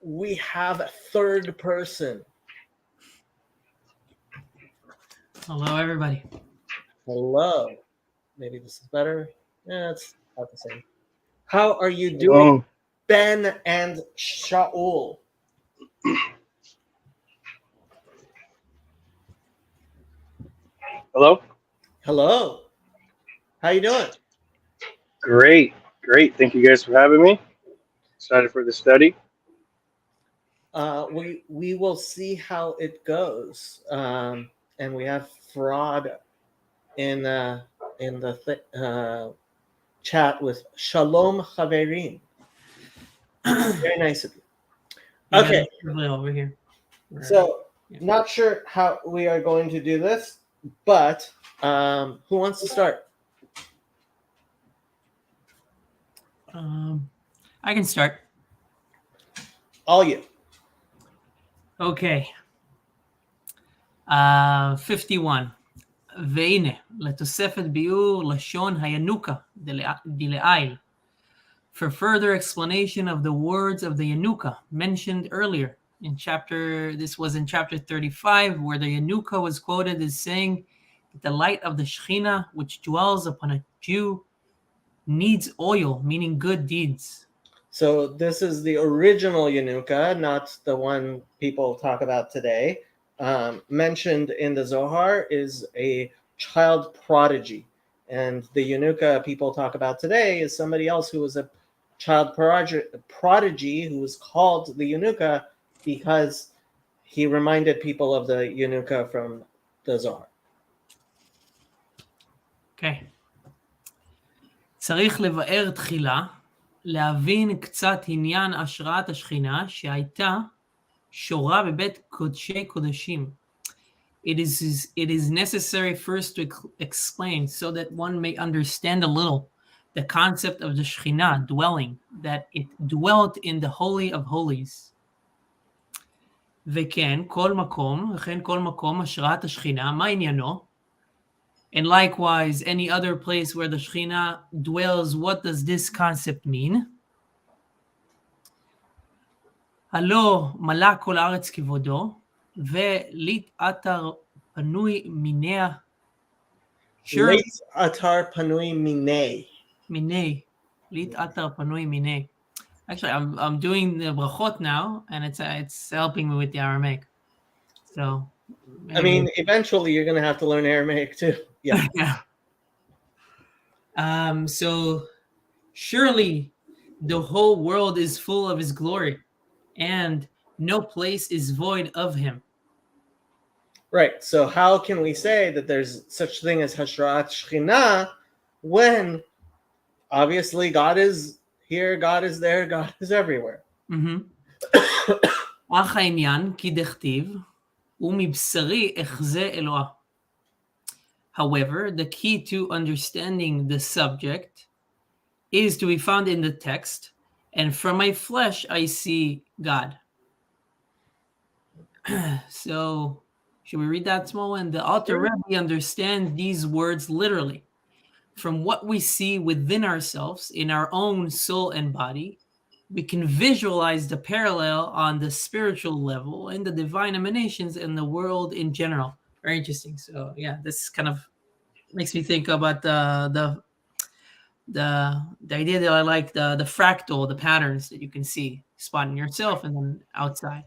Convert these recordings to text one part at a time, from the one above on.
we have a third person. Hello, everybody. Hello. Maybe this is better. Yeah, it's about the same. How are you doing, Hello. Ben and Shaul? Hello. Hello. How you doing? Great. Thank you guys for having me. Excited for the study. We will see how it goes. And we have Fraud in the chat with Shalom Chaverim. Very nice of you. Okay. Over here. So, not sure how we are going to do this, but who wants to start? I can start. All you. Okay. 51. והנה, לתוספת ביאור לשון הינוקה דלעיל. For further explanation of the words of the Yanuka mentioned earlier this was in chapter 35, where the Yanuka was quoted as saying that the light of the Shekhinah, which dwells upon a Jew, needs oil, meaning good deeds. So this is the original Yanuka, not the one people talk about today. Mentioned in the Zohar is a child prodigy. And the Yanuka people talk about today is somebody else who was a child prodigy who was called the Yanuka because he reminded people of the Yanuka from the Zohar. Okay. צריך לבאר תחילה, להבין קצת עניין השראת השכינה שהייתה שורה בבית קודשי קודשים. It is necessary first to explain so that one may understand a little the concept of the Shekhinah dwelling, that it dwelt in the Holy of Holies. וכן, כל מקום השראת השכינה, מה עניינו? And likewise, any other place where the Shekhinah dwells, what does this concept mean? הלא מלא כל הארץ כבודו, ולית אתר פנוי מיניה. Leit atar panui minei. Minei. Lit atar panui minei. Actually, I'm doing the brachot now, and it's helping me with the Aramaic. So, I mean, eventually you're going to have to learn Aramaic too. Yeah. Yeah. So, surely the whole world is full of His glory, and no place is void of Him. Right. So how can we say that there's such thing as Hashrat Shekhinah when obviously God is here, God is there, God is everywhere? אך העניין כי דכתיב ומבשרי אחזה אלוה. However, the key to understanding the subject is to be found in the text, and from my flesh I see God. So, should we read that small one? The Alter Rebbe understands these words literally. From what we see within ourselves, in our own soul and body, we can visualize the parallel on the spiritual level and the divine emanations in the world in general. Very interesting. So yeah, this kind of makes me think about the idea that I like the fractal, the patterns that you can see spotting yourself and then outside.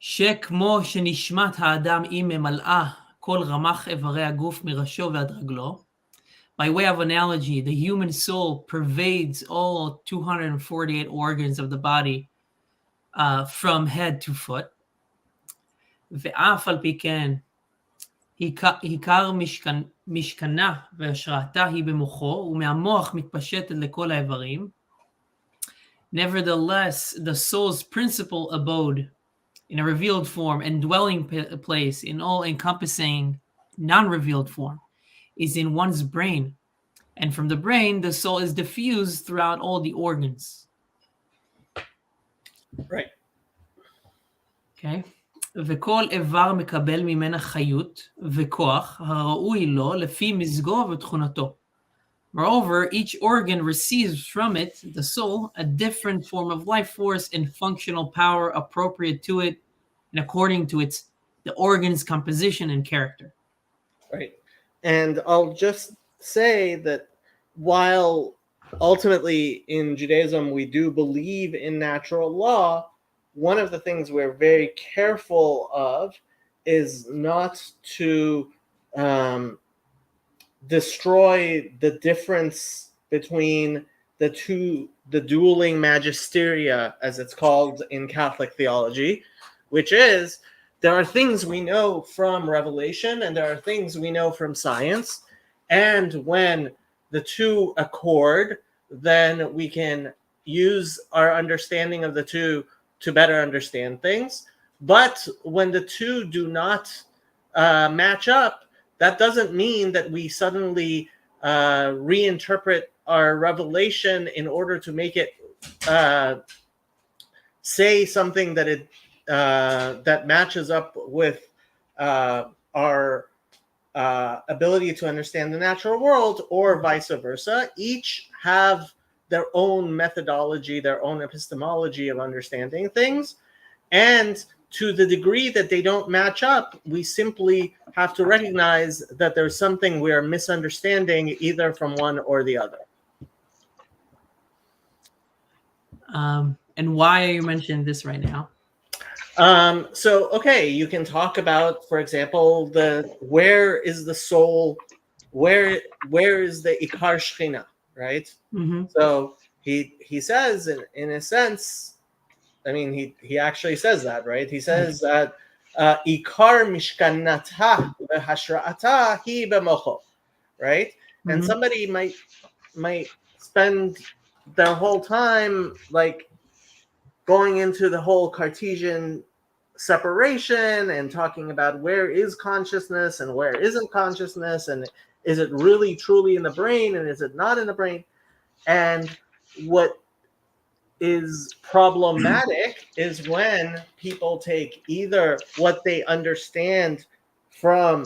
שכמו שנשמת האדם היא ממלאה כל רמ"ח איברי הגוף מראשו ועד רגלו. By way of analogy, the human soul pervades all 248 organs of the body from head to foot. ואף על פי כן, עיקר משכנה והשראתה היא במוחו, ומהמוח מתפשטת לכל האיברים. Nevertheless, the soul's principal abode in a revealed form and dwelling place in all-encompassing non-revealed form is in one's brain. And from the brain, the soul is diffused throughout all the organs. Right. Okay. וכל איבר מקבל ממנה חיות וכוח הראוי לו לפי מזגו ותכונתו. Moreover, each organ receives from it, the soul, a different form of life force and functional power appropriate to it and according to the organ's composition and character. Right. And I'll just say that while ultimately in Judaism we do believe in natural law, one of the things we're very careful of is not to destroy the difference between the dueling magisteria, as it's called in Catholic theology, which is there are things we know from revelation and there are things we know from science, and when the two accord, then we can use our understanding of the two to better understand things. But when the two do not match up, that doesn't mean that we suddenly reinterpret our revelation in order to make it say something that that matches up with our ability to understand the natural world, or vice versa. Each have their own methodology, their own epistemology of understanding things, and to the degree that they don't match up, we simply have to recognize that there's something we are misunderstanding either from one or the other. And why are you mentioning this right now? So, okay, you can talk about, for example, where is the soul, where is the Ikar Shechina, right? Mm-hmm. So he says, in a sense, I mean, he actually says that, right? He says that Ikar Mishkanata Hashra'ata Hi Bemocho, right? Mm-hmm. And somebody might spend their whole time like going into the whole Cartesian separation and talking about where is consciousness and where isn't consciousness, and is it really truly in the brain and is it not in the brain? And what is problematic is when people take either what they understand from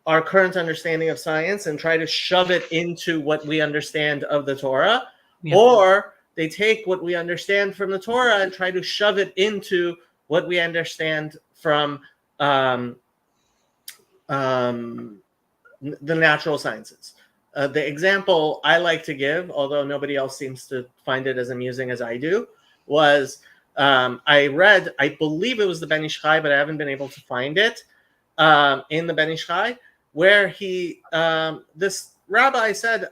our current understanding of science and try to shove it into what we understand of the Torah, or they take what we understand from the Torah and try to shove it into what we understand from the natural sciences. The example I like to give, although nobody else seems to find it as amusing as I do, was I read, I believe it was the Ben Ish Chai, but I haven't been able to find it in the Ben Ish Chai, where this rabbi said,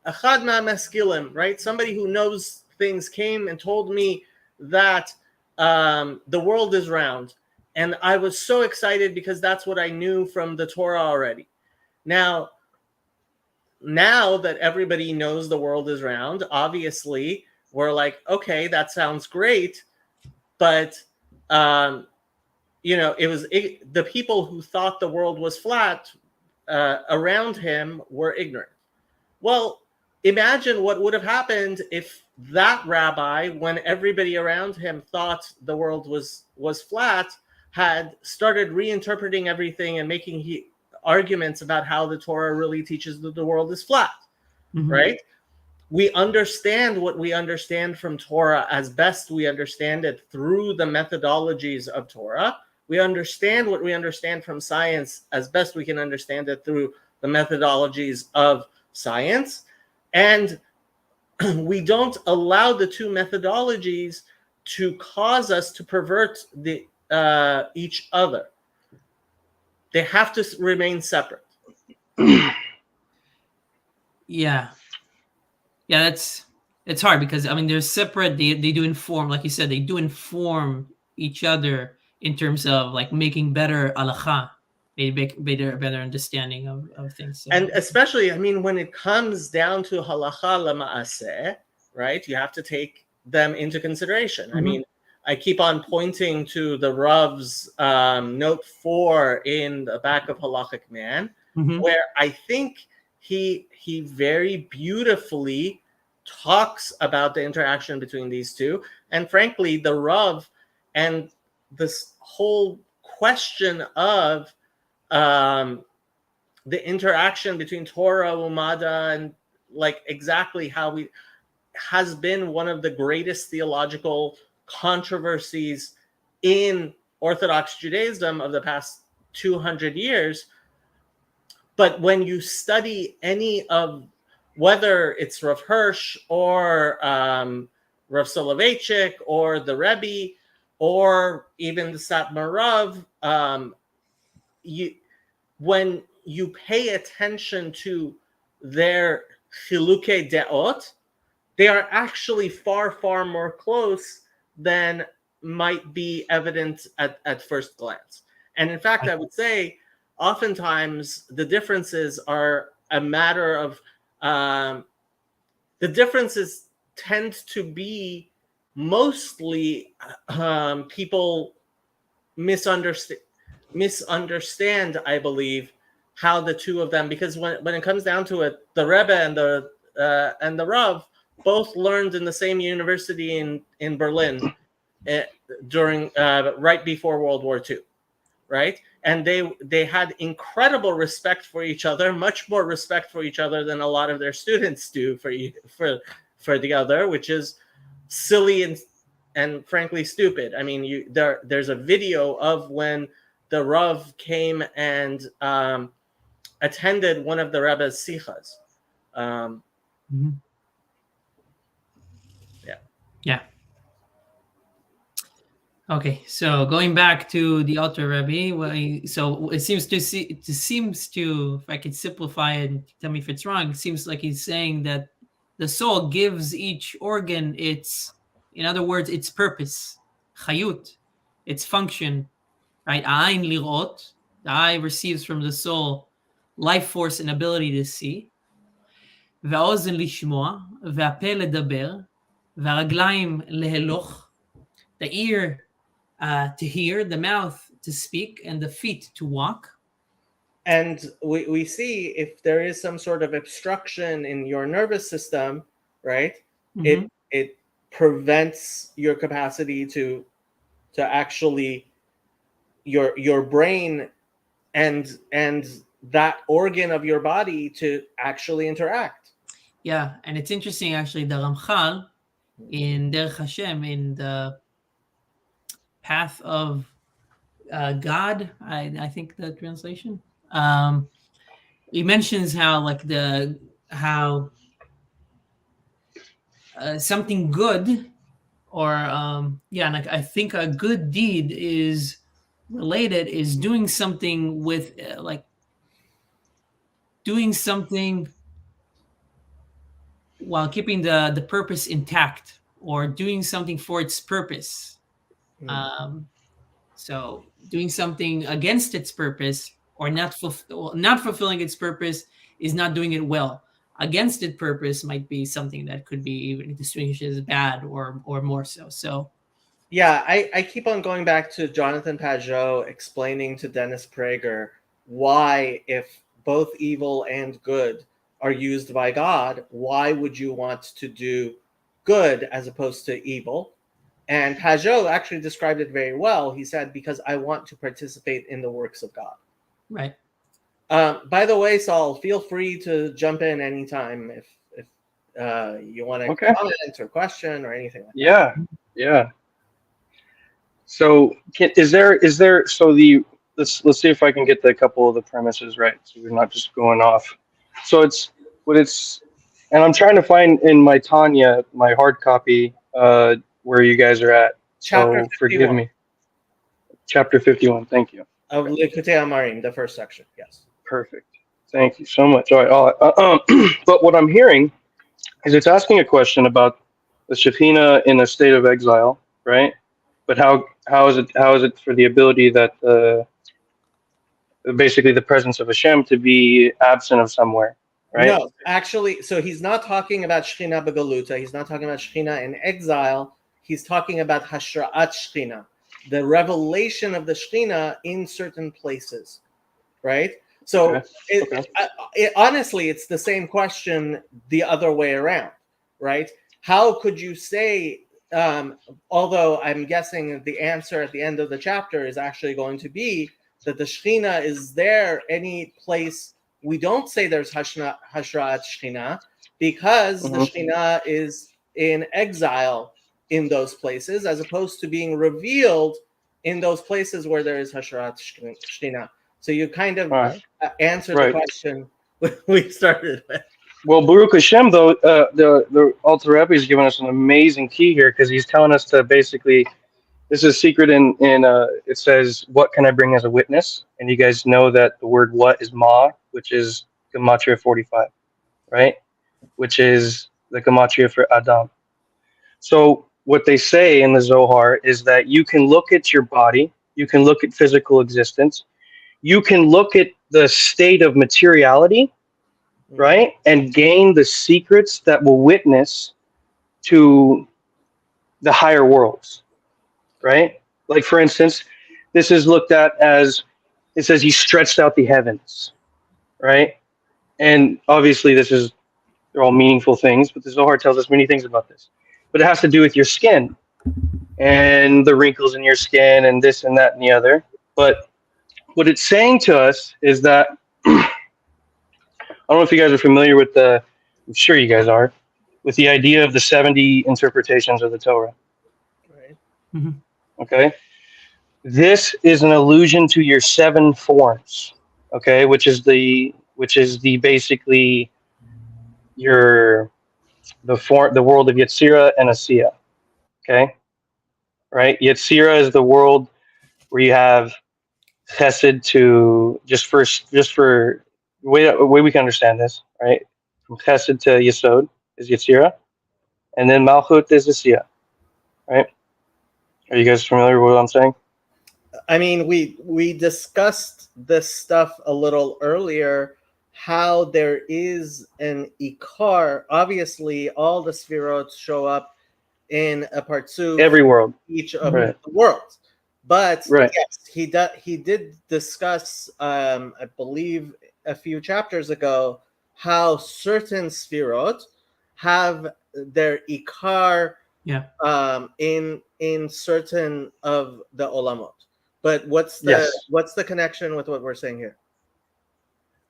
Achad ma'ameskilim, right? Somebody who knows things came and told me that the world is round. And I was so excited because that's what I knew from the Torah already. Now that everybody knows the world is round, obviously we're like, okay, that sounds great, but the people who thought the world was flat around him were ignorant. Well, imagine what would have happened if that rabbi, when everybody around him thought the world was flat, had started reinterpreting everything and making arguments about how the Torah really teaches that the world is flat, right? We understand what we understand from Torah as best we understand it through the methodologies of Torah. We understand what we understand from science as best we can understand it through the methodologies of science. And we don't allow the two methodologies to cause us to pervert each other. They have to remain separate. Yeah, it's hard because, I mean, they're separate. They do inform, like you said, they do inform each other in terms of like making better halacha, better understanding of things. So, and especially, I mean, when it comes down to halacha lama'aseh, right, you have to take them into consideration. I mean, I keep on pointing to the Rav's note 4 in the back of Halachic Man, where I think he very beautifully talks about the interaction between these two. And frankly, the Rav and this whole question of the interaction between Torah, Umada, and like exactly how has been one of the greatest theological controversies in Orthodox Judaism of the past 200 years. But when you study any of, whether it's Rav Hirsch or Rav Soloveitchik or the Rebbe or even the Satmar Rav, when you pay attention to their chilukei deot, they are actually far, far more close than might be evident at first glance. And in fact, I would say oftentimes the differences are a matter of the differences tend to be mostly people misunderstand, I believe, how the two of them, because when it comes down to it, the Rebbe and the Rav both learned in the same university in Berlin during right before World War II, right? And they had incredible respect for each other, much more respect for each other than a lot of their students do for the other, which is silly and frankly stupid. I mean, there's a video of when the Rav came and attended one of the Rebbe's sichas. Yeah. Okay, so going back to the Alter Rebbe, so it seems to, if I could simplify it and tell me if it's wrong, it seems like he's saying that the soul gives each organ in other words, its purpose, chayut, its function, right? Ayin lirot, the eye receives from the soul life force and ability to see. והאוזן לשמוע, והפה לדבר, והרגליים להלוך, the ear to hear, the mouth to speak, and the feet to walk. And we see if there is some sort of obstruction in your nervous system, right? Mm-hmm. It prevents your capacity to actually your brain and that organ of your body to actually interact. Yeah, and it's interesting actually. The Ramchal in Derech Hashem, in the Path of God, I think the translation. He mentions how something good, or like I think a good deed is doing something with doing something while keeping the purpose intact, or doing something for its purpose. So doing something against its purpose, or not fulfilling its purpose, is not doing it well. Against its purpose might be something that could be even distinguished as bad or more so. So yeah, I keep on going back to Jonathan Pajot explaining to Dennis Prager why, if both evil and good are used by God, why would you want to do good as opposed to evil? And Pajot actually described it very well. He said, because I want to participate in the works of God. Right. By the way, Saul, feel free to jump in anytime if you want to comment or question or anything like that. Yeah. So let's see if I can get a couple of the premises right, so we're not just going off. So and I'm trying to find in my Tanya, my hard copy, where you guys are at. So forgive me. Chapter 51. Thank you. Of Likutei Amarim, the first section. Yes. Perfect. Thank you so much. All right. But what I'm hearing is it's asking a question about the Shekhinah in a state of exile, right? But how is it for the ability that basically the presence of Hashem to be absent of somewhere, right? No, actually, so he's not talking about Shekhinah Begaluta. He's not talking about Shekhinah in exile. He's talking about Hashra'at Shekhinah, the revelation of the Shekhinah in certain places, right? So honestly, it's the same question the other way around, right? How could you say, although I'm guessing the answer at the end of the chapter is actually going to be that the Shekhinah is there any place we don't say there's Hashra'at Shekhinah, because the Mhm. Shekhinah is in exile in those places, as opposed to being revealed in those places where there is Hashrat Shekhinah. So you kind of All right. answered the Right. question we started with. Well, Baruch Hashem, though, the Alter Rebbe is giving us an amazing key here because he's telling us to basically, this is a secret in it says, what can I bring as a witness? And you guys know that the word what is ma, which is Gematria 45, right? Which is the Gematria for Adam. So what they say in the Zohar is that you can look at your body, you can look at physical existence, you can look at the state of materiality, right? And gain the secrets that will witness to the higher worlds, right? Like, for instance, this is looked at as, it says he stretched out the heavens, right? And obviously, they're all meaningful things, but the Zohar tells us many things about this. But it has to do with your skin and the wrinkles in your skin and this and that and the other. But what it's saying to us is that I don't know if you guys are familiar with I'm sure you guys are, with the idea of the 70 interpretations of the Torah. Right. Mhm. Okay. This is an allusion to your seven forms. Okay. Which is the basically your, the world of Yetzirah and Asiya. Okay. Right. Yetzirah is the world where you have chesed to just for way we can understand this, right? From chesed to yesod is Yetzirah, and then malchut is Asiya, right? Are you guys familiar with what I'm saying? I mean, we discussed this stuff a little earlier. How there is an ikar. Obviously, all the sfirot show up in a partsuf Every world, each of right? the worlds. But Right. yes, he did discuss, I believe, a few chapters ago, how certain sfirot have their ikar Yeah. in certain of the olamot. But Yes. what's the connection with what we're saying here?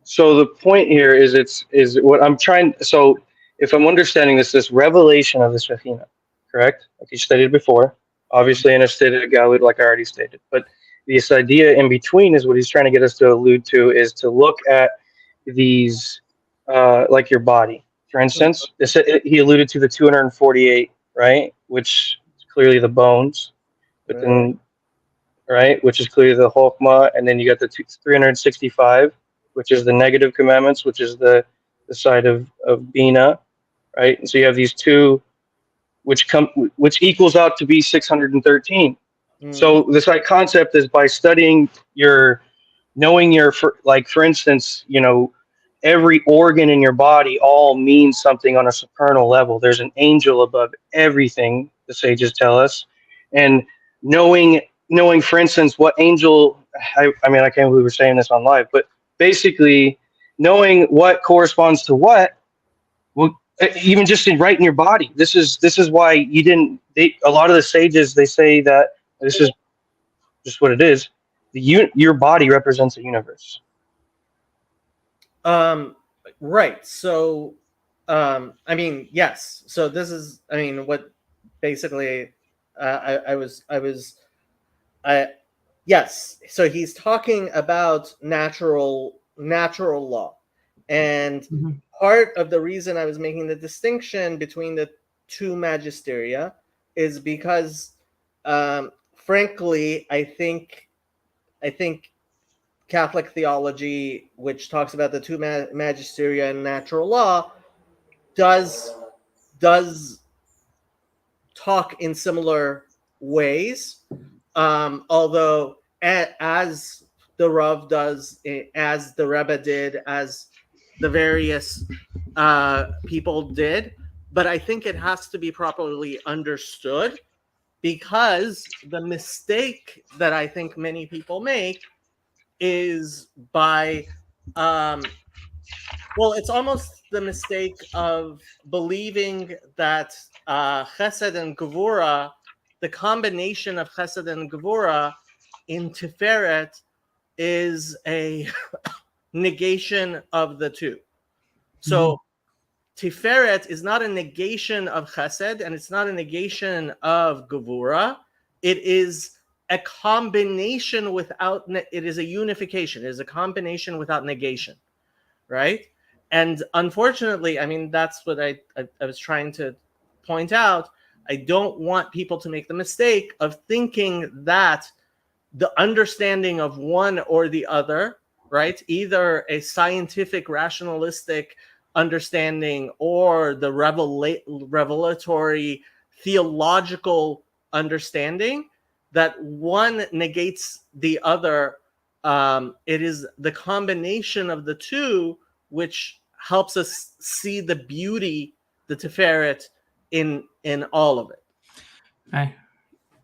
So the point here is what I'm trying. So if I'm understanding this revelation of the Shekhinah, correct? Like you stated before, obviously, and I stated a Galut, like I already stated. But this idea in between is what he's trying to get us to allude to, is to look at these, like your body, for instance. He alluded to the 248, right? Which is clearly the bones, but Right. then, right, which is clearly the Chokmah, and then you got the 365, which is the negative commandments, which is the side of Bina, right? And so you have these two, which equals out to be 613. Mm. So this like concept is by studying your, knowing your, for instance, every organ in your body all means something on a supernal level. There's an angel above everything, the sages tell us, and knowing for instance what angel, I mean, I can't believe we're saying this on live, but basically knowing what corresponds to what, well, even just in right in your body. This is why you didn't. A lot of the sages, they say that this is just what it is. Your body represents a universe. Um, right. So, I mean, yes. So this is, I mean, what basically, I, yes. So he's talking about natural law, and Mhm. part of the reason I was making the distinction between the two magisteria is because, frankly, I think Catholic theology, which talks about the two magisteria and natural law, does talk in similar ways. Although, as the Rav does, as the Rebbe did, as the various people did, but I think it has to be properly understood, because the mistake that I think many people make is by well, it's almost the mistake of believing that chesed and gevura, the combination of chesed and gevura in tiferet, is a negation of the two. So Mhm. Tiferet is not a negation of chesed, and it's not a negation of gevura. It is a combination without, it is a unification. It is a combination without negation, right? And unfortunately, I mean, that's what I was trying to point out. I don't want people to make the mistake of thinking that the understanding of one or the other, right? Either a scientific, rationalistic understanding or the revelatory, theological understanding, that one negates the other. It is the combination of the two which helps us see the beauty, the Tiferet, in all of it. Right.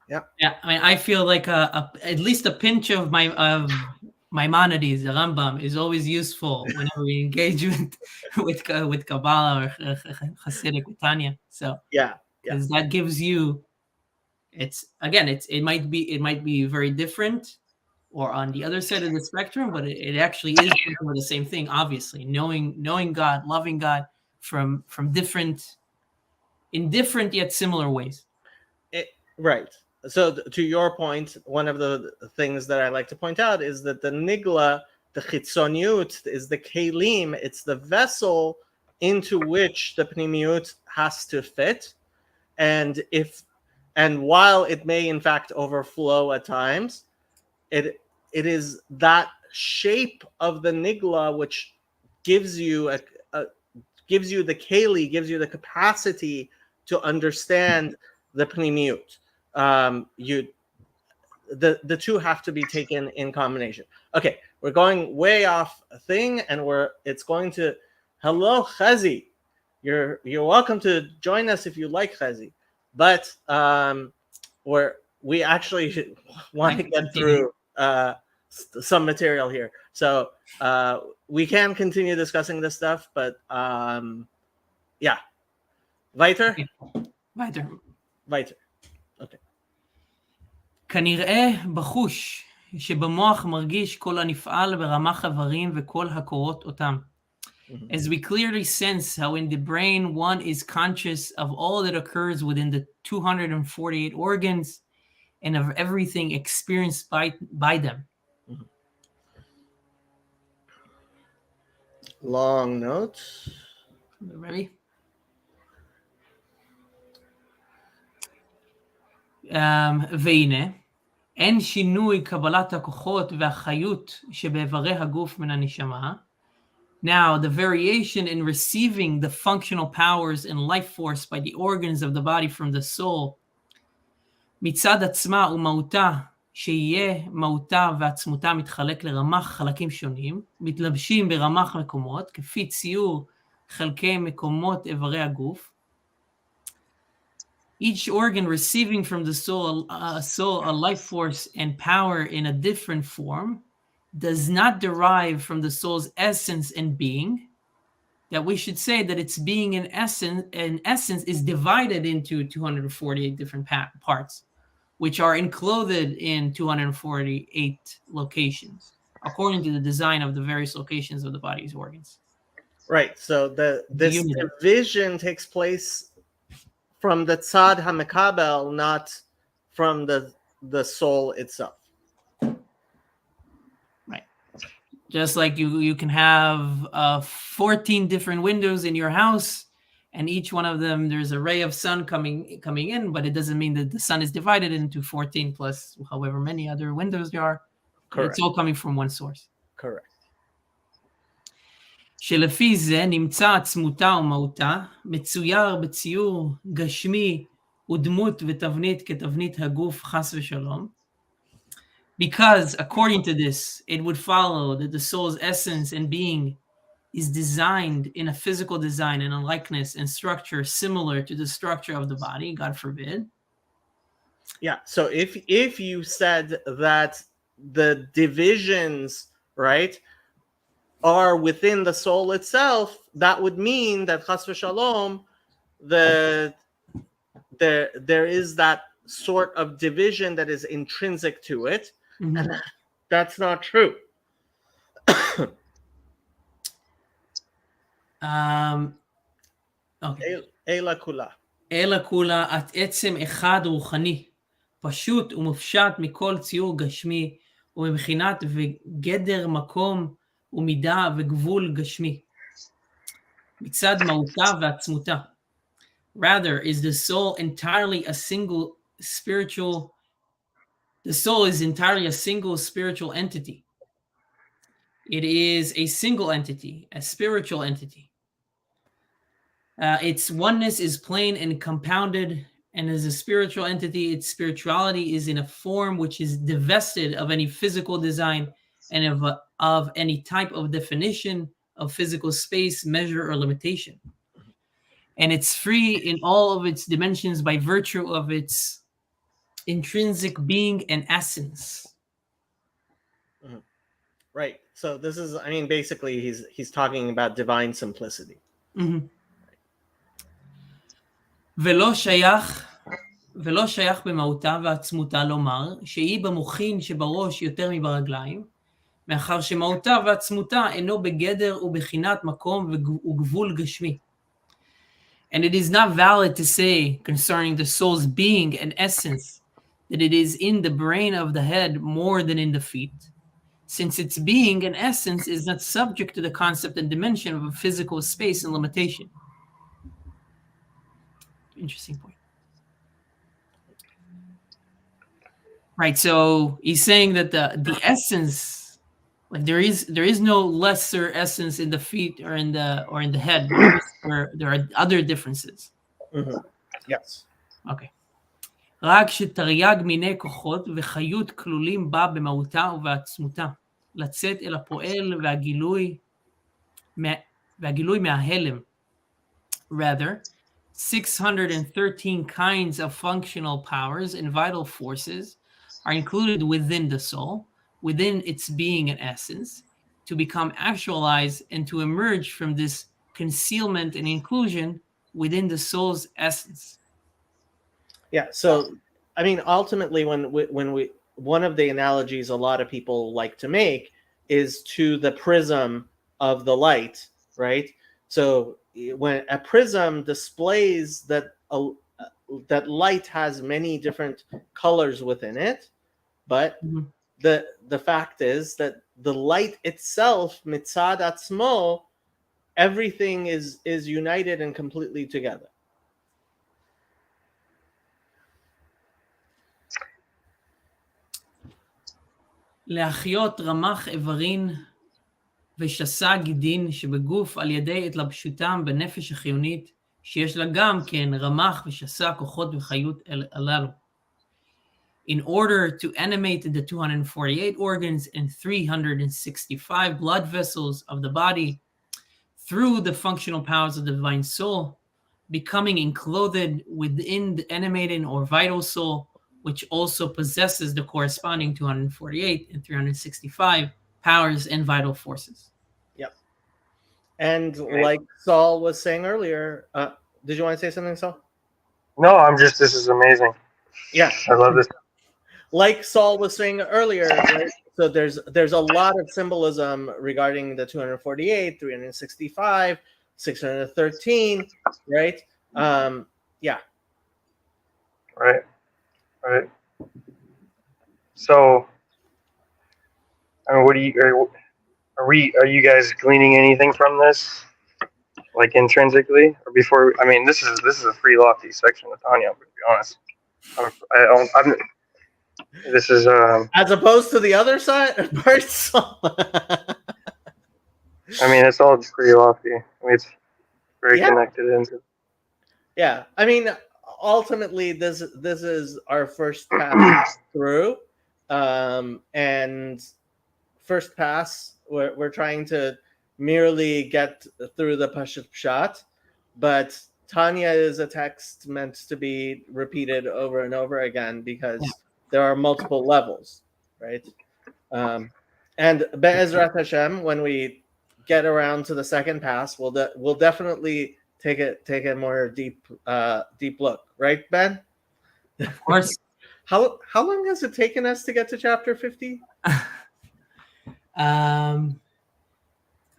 Yeah. Yeah. I mean, I feel like at least a pinch of Maimonides, the Rambam, is always useful whenever we engage with Kabbalah or Hasidic with Tanya. So Yeah. because that gives you, it might be very different or on the other side of the spectrum, but it actually is the same thing. Obviously, knowing God, loving God from different yet similar ways. Right. So to your point, one of the things that I like to point out is that the nigla, the chitzoniut, is the kelim. It's the vessel into which the pnimiut has to fit, and while it may in fact overflow at times, it is that shape of the nigla which gives you gives you the keli, gives you the capacity to understand the pnimiut. The two have to be taken in combination. Okay, we're going way off a thing, and it's going to. Hello, Chazi. You're welcome to join us if you like Chazi, but we actually want to get through some material here, so we can continue discussing this stuff, but yeah. Weiter? Weiter. Okay. כנראה בחוש שבמוח מרגיש כל הנפעל ברמ"ח איברים וכל הקורות אותם. As we clearly sense how in the brain one is conscious of all that occurs within the 248 organs and of everything experienced by them. Long notes. Ready? והנה, אין שינוי קבלת הכוחות והחיות שבאיברי הגוף מן הנשמה. Now, the variation in receiving the functional powers and life force by the organs of the body from the soul, מצד עצמה ומהותה, שיהיה מהותה ועצמותה מתחלק לרמ"ח חלקים שונים, מתלבשים ברמ"ח מקומות, כפי ציור חלקי מקומות איברי הגוף. Each organ receiving from the soul a life force and power in a different form does not derive from the soul's essence and being. That we should say that its being in essence is divided into 248 different parts, which are enclosed in 248 locations, according to the design of the various locations of the body's organs. Right. So this division takes place from the tzad hamekabel, not from the soul itself. Right. Just like you can have 14 different windows in your house, and each one of them there's a ray of sun coming in, but it doesn't mean that the sun is divided into 14 plus however many other windows there are. Correct. It's all coming from one source. Correct. שלפי זה נמצא עצמותה ומהותה, מצויר בציור גשמי ודמות ותבנית כתבנית הגוף חס ושלום. Because according to this, it would follow that the soul's essence and being is designed in a physical design and a likeness and structure similar to the structure of the body, God forbid. Yeah, so if you said that the divisions, right, are within the soul itself, that would mean that chas v'shalom, there is that sort of division that is intrinsic to it, and that's not true. אוקיי. Ela kula. אלא כולה את עצם אחד רוחני, פשוט ומופשט מכל ציור גשמי, ומבחינת וגדר מקום ומידה וגבול גשמי, מצד מהותה ועצמותה. Rather, is the soul entirely a single spiritual, the soul is entirely a single spiritual entity. It is a single entity, a spiritual entity. Its oneness is plain and compounded, and as a spiritual entity, its spirituality is in a form which is divested of any physical design and of any type of definition of physical space, measure, or limitation. And it's free in all of its dimensions by virtue of its intrinsic being and essence. Right. So this is, I mean, basically he's talking about divine simplicity. Mm-hmm. ולא שייך במהותה ועצמותה לומר שהיא במוחין שבראש יותר מברגליים, מאחר שמהותה ועצמותה אינו בגדר ובחינת מקום וגבול גשמי. And it is not valid to say concerning the soul's being and essence that it is in the brain of the head more than in the feet, since its being and essence is not subject to the concept and dimension of a physical space and limitation. Interesting point. Right, so he's saying that the essence, like there is no lesser essence in the feet or in the head. There are other differences. Mm-hmm. Yes. Okay. רק שתרי"ג מיני כוחות וחיות כלולים בה במהותה ובעצמותה, לצאת אל הפועל והגילוי מההלם. Rather, 613 kinds of functional powers and vital forces are included within the soul, within its being and essence, to become actualized and to emerge from this concealment and inclusion within the soul's essence. Yeah. So, I mean, ultimately, when we one of the analogies a lot of people like to make is to the prism of the light, right? So when a prism displays that that light has many different colors within it, but Mm-hmm. the fact is that the light itself, mitzad atzmo, everything is united and completely together. להחיות רמ"ח איברין ושס"ה גידין שבגוף על ידי התלבשותם בנפש החיונית, שיש לה גם כן רמ"ח ושס"ה כוחות וחיות הללו. In order to animate the 248 organs and 365 blood vessels of the body through the functional powers of the divine soul, becoming enclothed within the animating or vital soul, which also possesses the corresponding 248 and 365 powers and vital forces. Yep. And like Saul was saying earlier, did you want to say something, Saul? No, this is amazing. Yeah. I love this. Like Saul was saying earlier, right? So there's a lot of symbolism regarding the 248, 365, 613, right? Yeah. Right. So, I mean, what do you are you guys gleaning anything from this, like intrinsically, or before? I mean, this is a pretty lofty section of Tanya. To be honest, this is as opposed to the other side parts. I mean, it's all pretty lofty. I mean, it's very connected into. Yeah, I mean, ultimately, this is our first pass through, and first pass. We're trying to merely get through the Pashut Pshat, but Tanya is a text meant to be repeated over and over again because there are multiple levels, right? And Be'ezrat Hashem, when we get around to the second pass, we'll definitely take a more deep look, right, Ben? Of course. How long has it taken us to get to chapter 50?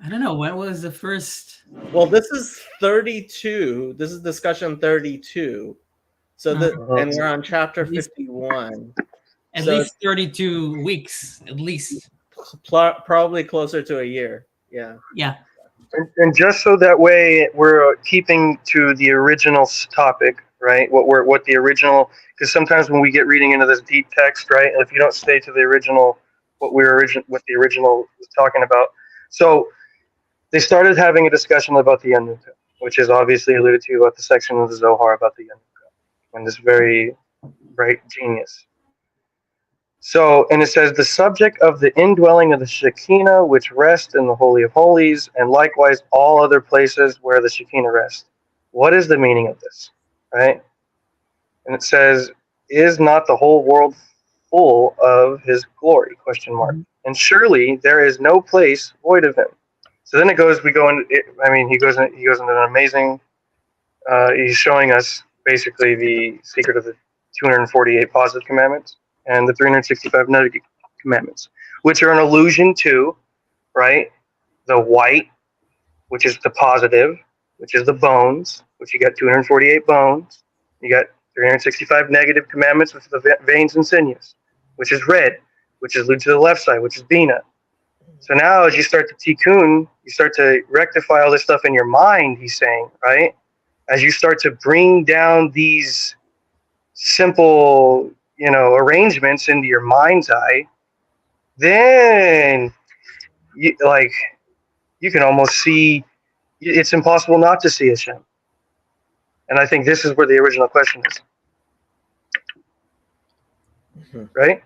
I don't know. When was the first? Well, this is 32. This is discussion 32. So and we're on chapter At least- 51. At So least 32 weeks, at least. probably closer to a year. Yeah. Yeah. And just so that way we're keeping to the original topic, right? What the original, because sometimes when we get reading into this deep text, right, if you don't stay to the original, what the original was talking about. So they started having a discussion about the Yanuka, which is obviously alluded to about the section of the Zohar about the Yanuka, and this very bright genius. So, and it says the subject of the indwelling of the Shekinah, which rests in the Holy of Holies, and likewise all other places where the Shekinah rests. What is the meaning of this? Right? And it says, is not the whole world full of his glory? Question mark. Mhm. And surely there is no place void of him. So then he goes into an amazing, he's showing us basically the secret of the 248 positive commandments and the 365 negative commandments, which are an allusion to, right, the white, which is the positive, which is the bones, which you got 248 bones. You got 365 negative commandments, which are the veins and sinews, which is red, which is alluded to the left side, which is Bina. So now as you start to tikkun, you start to rectify all this stuff in your mind, he's saying, right? As you start to bring down these simple, arrangements into your mind's eye, then you can almost see. It's impossible not to see Hashem. And I think this is where the original question is, right?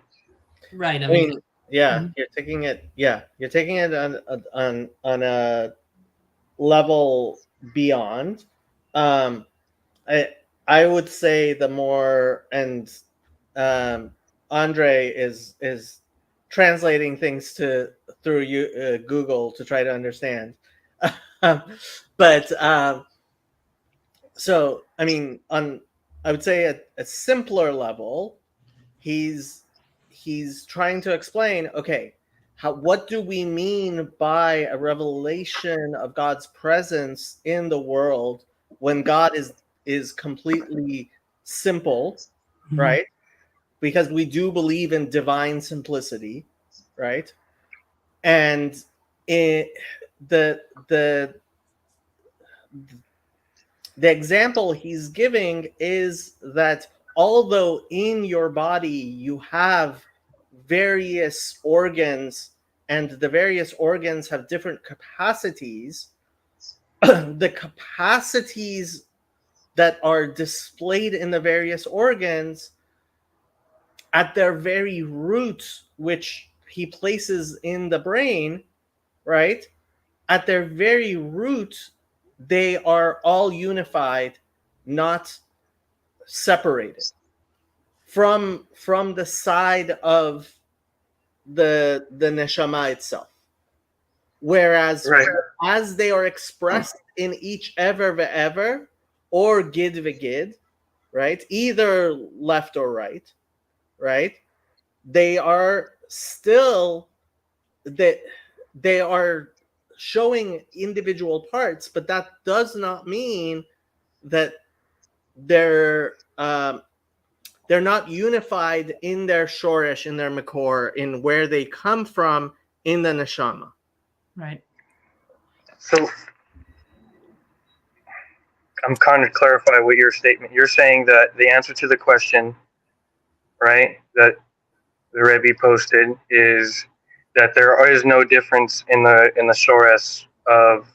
Right. I mean, yeah, Mhm. you're taking it. Yeah, you're taking it on a level beyond. Um, I would say the more, and Andre is translating things through Google to try to understand. But so I mean, I would say at a simpler level, he's trying to explain, okay, what do we mean by a revelation of God's presence in the world when God is completely simple, Mhm. right? Because we do believe in divine simplicity, right? And it, the the the example he's giving is that although in your body you have various organs and the various organs have different capacities, the capacities that are displayed in the various organs at their very root, which he places in the brain, right? At their very root, they are all unified, not separated from the side of the neshama itself. Whereas Right. as they are expressed in each ever ve'ever or gid ve'gid, right? Either left or right? They are still that they are showing individual parts, but that does not mean that they're not unified in their shoresh, in their makor, in where they come from in the neshama. Right. So I'm kind of clarify what your statement. You're saying that the answer to the question, right, that the Rebbe posted is that there is no difference in the shores of.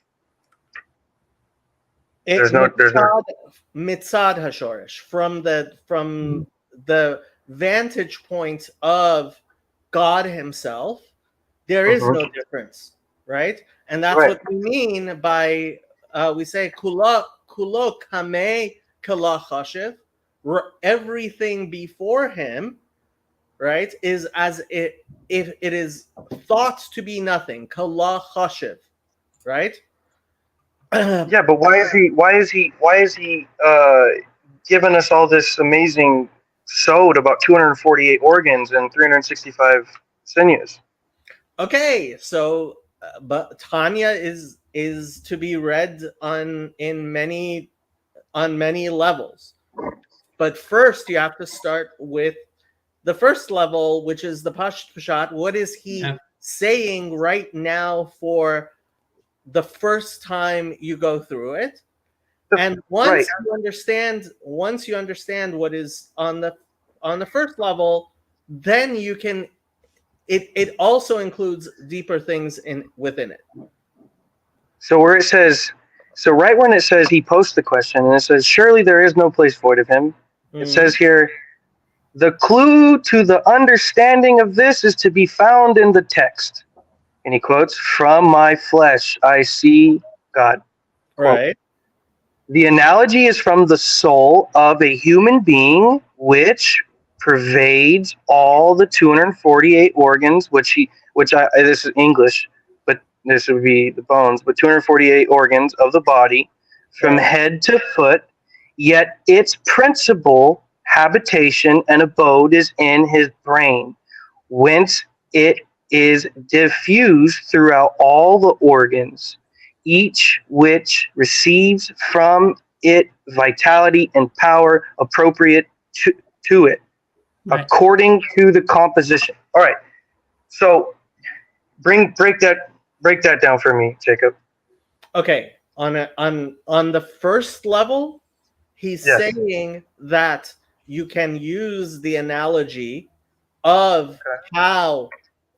There's no. Mitzad hashorish, from the vantage point of God Himself, there is no difference, right? And that's Right. what we mean by we say kulo kame kala chashiv, everything before Him, right, is as if it is thought to be nothing, kala chashiv, right? Yeah, but why is he giving us all this amazing sewed about 248 organs and 365 sinews? Okay, so but Tanya is to be read on many levels. But first, you have to start with the first level, which is the Pashat. What is he saying right now for the first time you go through it? And once you understand what is on the first level, then you can. It also includes deeper things within it. So where it says, so right when it says he posts the question and it says, surely there is no place void of him. It says here, the clue to the understanding of this is to be found in the text. And he quotes, from my flesh I see God. Quote, right. The analogy is from the soul of a human being, which pervades all the 248 organs, this is English, but this would be the bones, but 248 organs of the body from head to foot, yet its principal habitation and abode is in his brain, whence it is diffused throughout all the organs, each which receives from it vitality and power appropriate to it, according to the composition. All right, so break that down for me, Jacob. Okay, on the first level, he's saying that you can use the analogy of how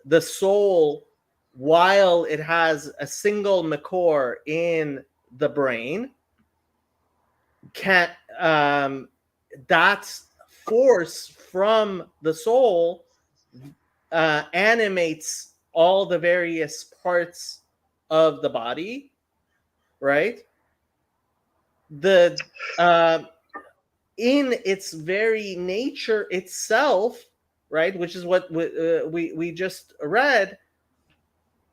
the soul, while it has a single makor in the brain, can that force from the soul animates all the various parts of the body, right? The in its very nature itself, right, which is what we just read,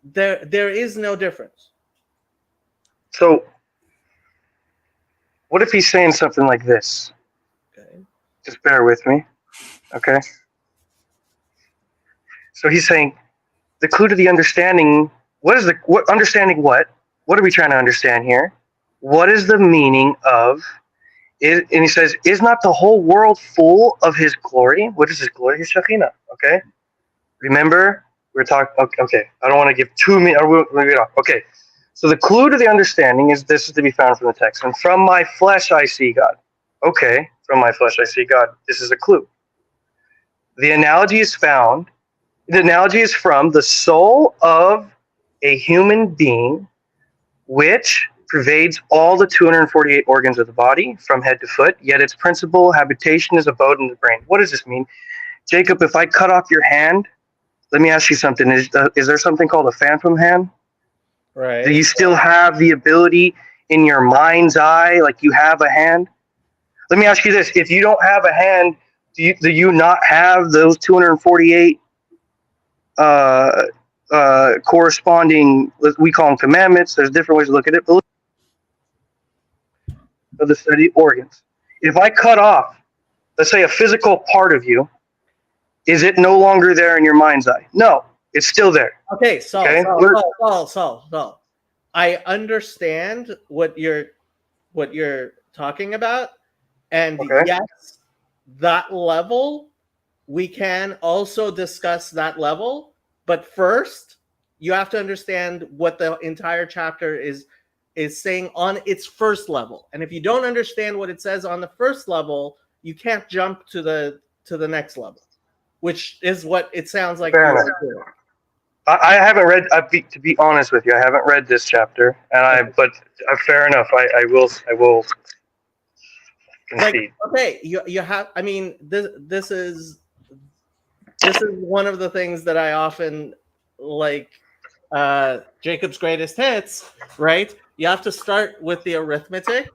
there is no difference. So what if he's saying something like this? Okay. Just bear with me, okay? So he's saying the clue to the understanding. What understanding? What are we trying to understand here? What is the meaning of it? And he says, is not the whole world full of his glory? What is his glory? His Shekhinah. Okay. Remember, we're talking. Okay. I don't want to give too many. Okay. So the clue to the understanding is this is to be found from the text. And from my flesh I see God. Okay. From my flesh I see God. This is a clue. The analogy is found. The analogy is from the soul of a human being, which pervades all the 248 organs of the body from head to foot, yet its principal habitation is abode in the brain. What does this mean? Jacob, if I cut off your hand, let me ask you something. Is there something called a phantom hand? Right. Do you still have the ability in your mind's eye, like you have a hand? Let me ask you this. If you don't have a hand, do you not have those 248 corresponding, we call them commandments. There's different ways to look at it. But of the study organs. If I cut off, let's say, a physical part of you, is it no longer there in your mind's eye? No, it's still there. Okay, Saul. I understand what you're talking about, and yes, that level, we can also discuss that level. But first, you have to understand what the entire chapter is saying on its first level. And if you don't understand what it says on the first level, you can't jump to the next level, which is what it sounds like you're doing. I haven't read. To be honest with you, I haven't read this chapter, and but fair enough. I will concede. Okay, you have. I mean, this is one of the things that I often like. Jacob's greatest hits, right? You have to start with the arithmetic,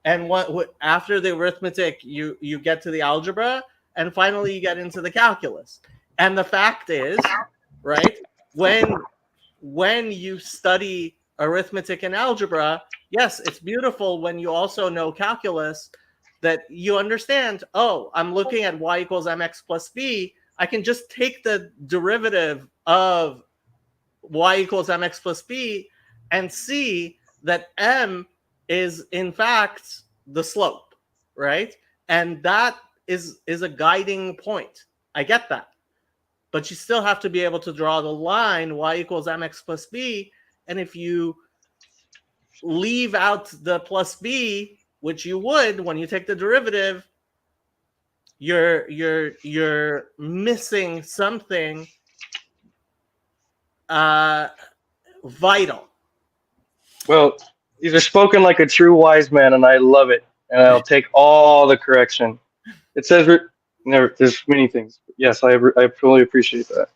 and what after the arithmetic, you get to the algebra, and finally you get into the calculus. And the fact is, right, when you study arithmetic and algebra, yes, it's beautiful when you also know calculus, that you understand, oh, I'm looking at y equals mx plus b. I can just take the derivative of y equals mx plus b and see that m is in fact the slope, right? And that is a guiding point. I get that. But you still have to be able to draw the line y equals mx plus b. And if you leave out the plus b, which you would when you take the derivative, you're missing something vital. Well, these are spoken like a true wise man, and I love it. And I'll take all the correction. It says there's many things. Yes, I fully appreciate that.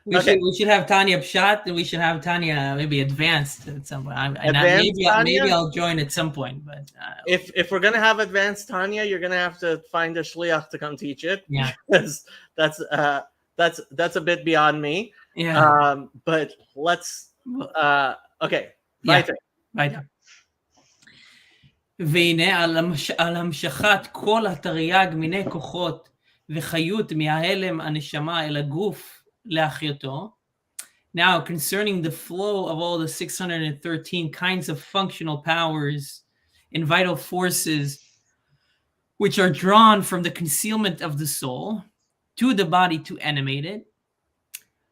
We should have Tanya Pshat, and we should have Tanya maybe advanced at some point. Maybe I'll join at some point. But if we're gonna have advanced Tanya, you're gonna have to find a shliach to come teach it. Yeah, because that's a bit beyond me. Yeah. But let's okay. weiter. והנה על המשכת כל התרי"ג מיני כוחות וחיות מההלם הנשמה אל הגוף להחיותו. Now, concerning the flow of all the 613 kinds of functional powers and vital forces which are drawn from the concealment of the soul to the body to animate it,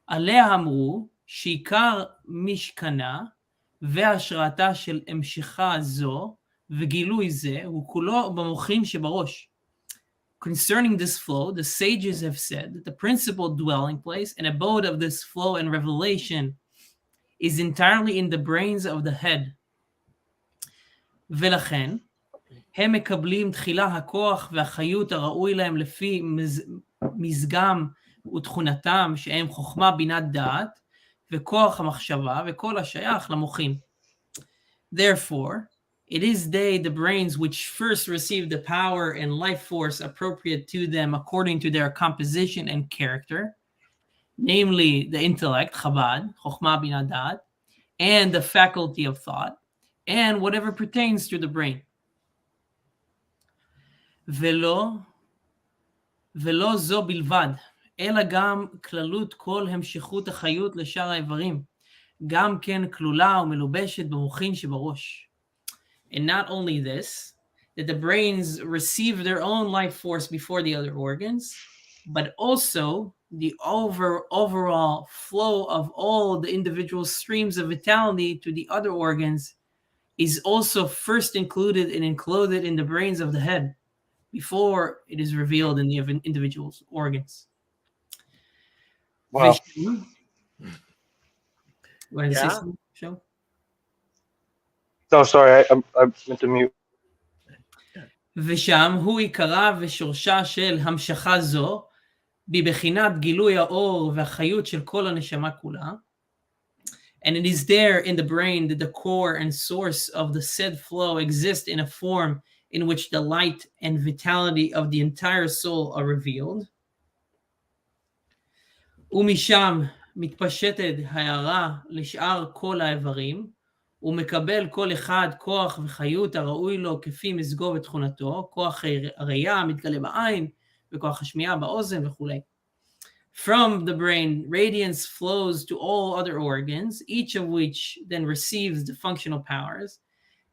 עליה אמרו שעיקר משכנה והשראתה של המשכה זו וגילוי זה הוא כולו במוחין שבראש. Concerning this flow, the sages have said that the principal dwelling place and abode of this flow and revelation is entirely in the brains of the head. ולכן, הם מקבלים תחילה הכוח והחיות הראוי להם לפי מזגם ותכונתם שהם חוכמה בינת דעת וכוח המחשבה וכל השייך למוחין. Therefore, it is they, the brains, which first receive the power and life force appropriate to them according to their composition and character, namely the intellect, chabad, chokhmah binah da'at, and the faculty of thought, and whatever pertains to the brain. ולא זו בלבד, אלא גם כללות כל המשכות החיות לשאר האיברים, גם כן כלולה ומלובשת במוחין שבראש. And not only this, that the brains receive their own life force before the other organs, but also the overall flow of all the individual streams of vitality to the other organs is also first included and enclosed in the brains of the head before it is revealed in the individual's organs. Wow. You want to say something, Show? No, sorry, I meant to mute. ושם הוא עיקרה ושורשה של המשכה זו בבחינת גילוי האור והחיות של כל הנשמה כולה. And it is there in the brain that the core and source of the said flow exist in a form in which the light and vitality of the entire soul are revealed. ומשם מתפשטת הערה לשאר כל האיברים, ומקבל כל אחד כוח וחיות הראוי לו כפי מזגו ותכונתו, כוח הראייה מתגלה בעין, וכוח השמיעה באוזן וכו'. From the brain, radiance flows to all other organs, each of which then receives the functional powers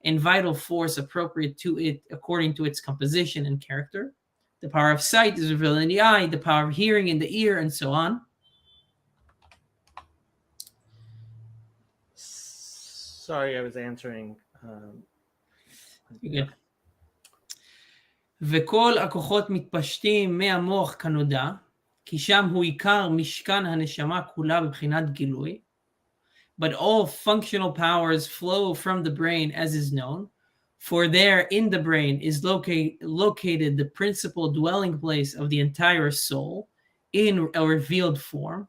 and vital force appropriate to it according to its composition and character. The power of sight is revealed in the eye, the power of hearing in the ear, and so on. Sorry, I was answering. Good. וכל הכוחות מתפשטים מהמוח כנודע, כי שם הוא עיקר משכן הנשמה כולה בבחינת גילוי. But all functional powers flow from the brain as is known, for there in the brain is located the principal dwelling place of the entire soul in a revealed form.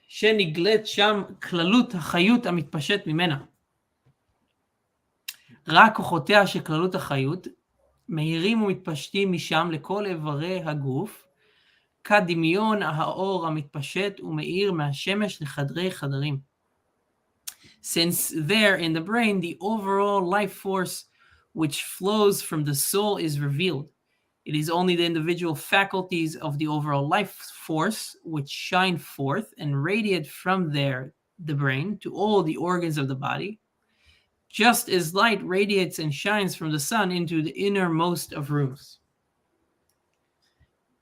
שנגלית שם כללות החיות המתפשט ממנה. רק כוחותיה של כללות החיות מהירים ומתפשטים משם לכל איברי הגוף, כדמיון האור המתפשט ומאיר מהשמש לחדרי חדרים. Since there in the brain the overall life force which flows from the soul is revealed, It is only the individual faculties of the overall life force which shine forth and radiate from the brain to all the organs of the body, just as light radiates and shines from the sun into the innermost of rooms.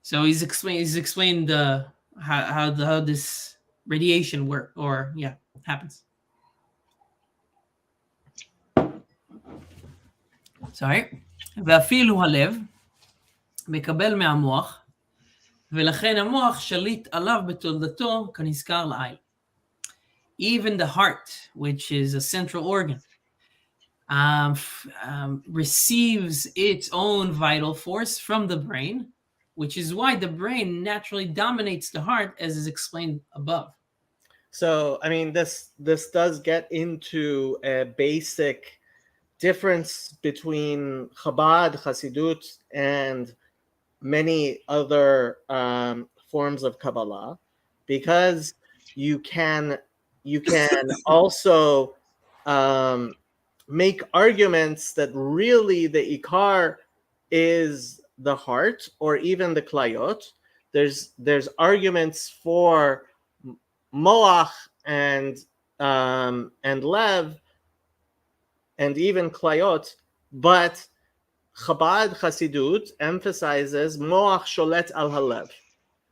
So he's explained how this radiation happens. Sorry. ואפילו הלב מקבל מהמוח, ולכן המוח שליט עליו בתולדתו כנזכר לעיל. Even the heart, which is a central organ, receives its own vital force from the brain, which is why the brain naturally dominates the heart, as is explained above. So, I mean, this does get into a basic difference between Chabad, Hasidut, and many other forms of Kabbalah, because you can also make arguments that really the Ikar is the heart, or even the Klayot. There's arguments for Moach and Lev, and even Klayot, but Chabad Hasidut emphasizes Moach Sholet al Halev,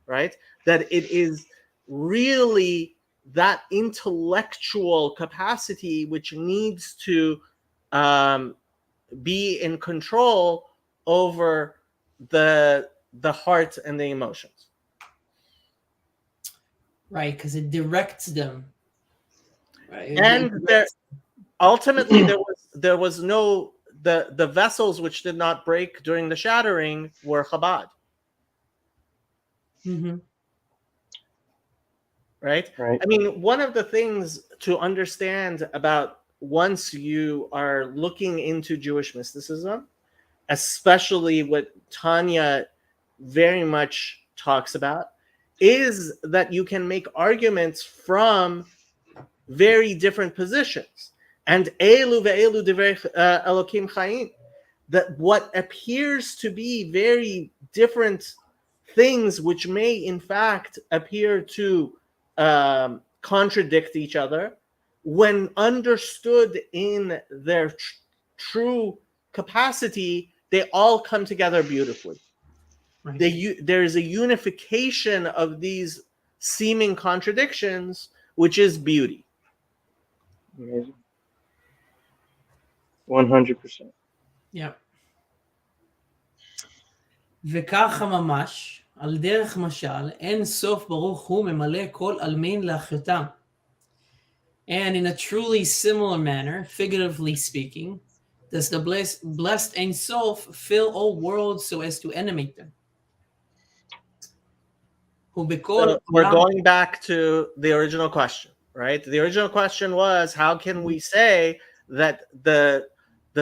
right? That it is really that intellectual capacity which needs to be in control over the heart and the emotions. Right, because it directs them. Right? And ultimately there was no the vessels which did not break during the shattering were Chabad. Mm-hmm. Right? I mean, one of the things to understand about once you are looking into Jewish mysticism, especially what Tanya very much talks about, is that you can make arguments from very different positions. And Elu ve'elu divrei Elokim Chaim, that what appears to be very different things which may in fact appear to contradict each other, when understood in their true capacity, they all come together beautifully. Right. There is a unification of these seeming contradictions, which is beauty. Amazing. 100%. Yeah. וככה ממש, על דרך משל, אין סוף ברוך הוא ממלא כל עלמין לאחיותם. And in a truly similar manner, figuratively speaking, does the blessed Ein Sof fill all worlds so as to animate them. So we're going back to the original question, right? The original question was, how can we say that the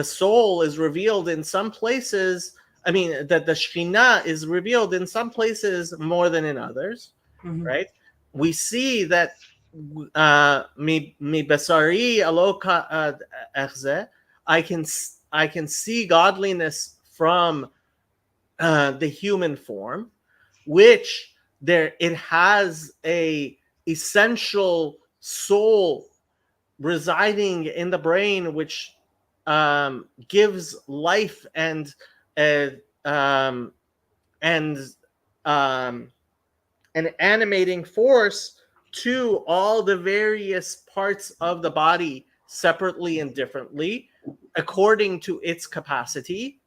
soul is revealed in some places? I mean, that the Shekhinah is revealed in some places more than in others, right? We see that mi basari aloka echze, I can see godliness from the human form, which it has a essential soul residing in the brain, which gives life and an animating force to all the various parts of the body separately and differently according to its capacity.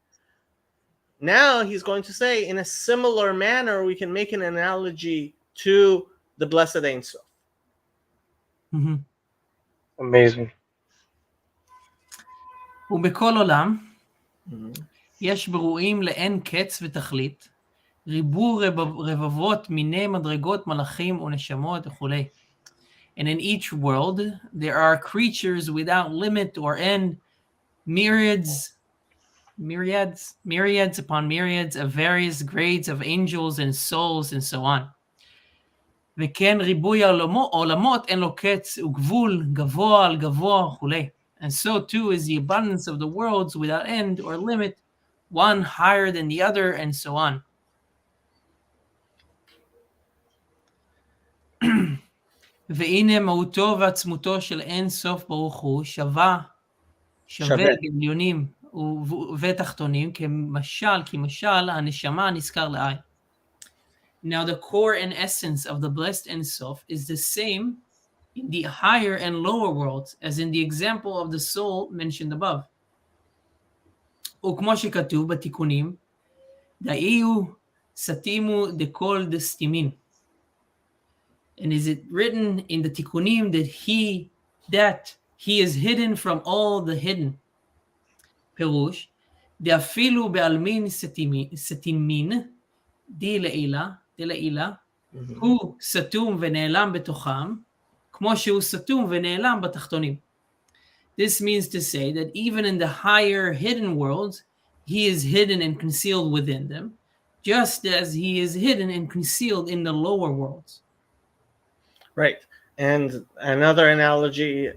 Now he's going to say, in a similar manner, we can make an analogy to the Blessed Ein Sof. Mm-hmm. Amazing. ובכל עולם יש ברואים לאין קץ ותכלית, ריבו רבבות מיני מדרגות מלאכים ונשמות וכולי. And in each world there are creatures without limit or end, myriads upon myriads of various grades of angels and souls and so on. וכן ריבוי העולמות אין לו קץ וגבול גבוה על גבוה וכולי. And so too is the abundance of the worlds without end or limit, one higher than the other, and so on. והנה מהותו ועצמותו של אין סוף ברוך הוא שווה שווה. בעליונים ותחתונים כמשל הנשמה נזכר לעין. Now the core and essence of the blessed Ein Sof is the same in the higher and lower worlds as in the example of the soul mentioned above. וכמו שכתוב בתיקונים, דאיהו סתימו דכל דסתימין. And is it written in the tikkunim that he is hidden from all the hidden? פירוש, דאפילו בעלמין סתימין, די לעילה, הוא סתום ונעלם בתוכם, כמו שהוא סתום ונעלם בתחתונים. This means to say that even in the higher hidden worlds, he is hidden and concealed within them, just as he is hidden and concealed in the lower worlds. Right. And another analogy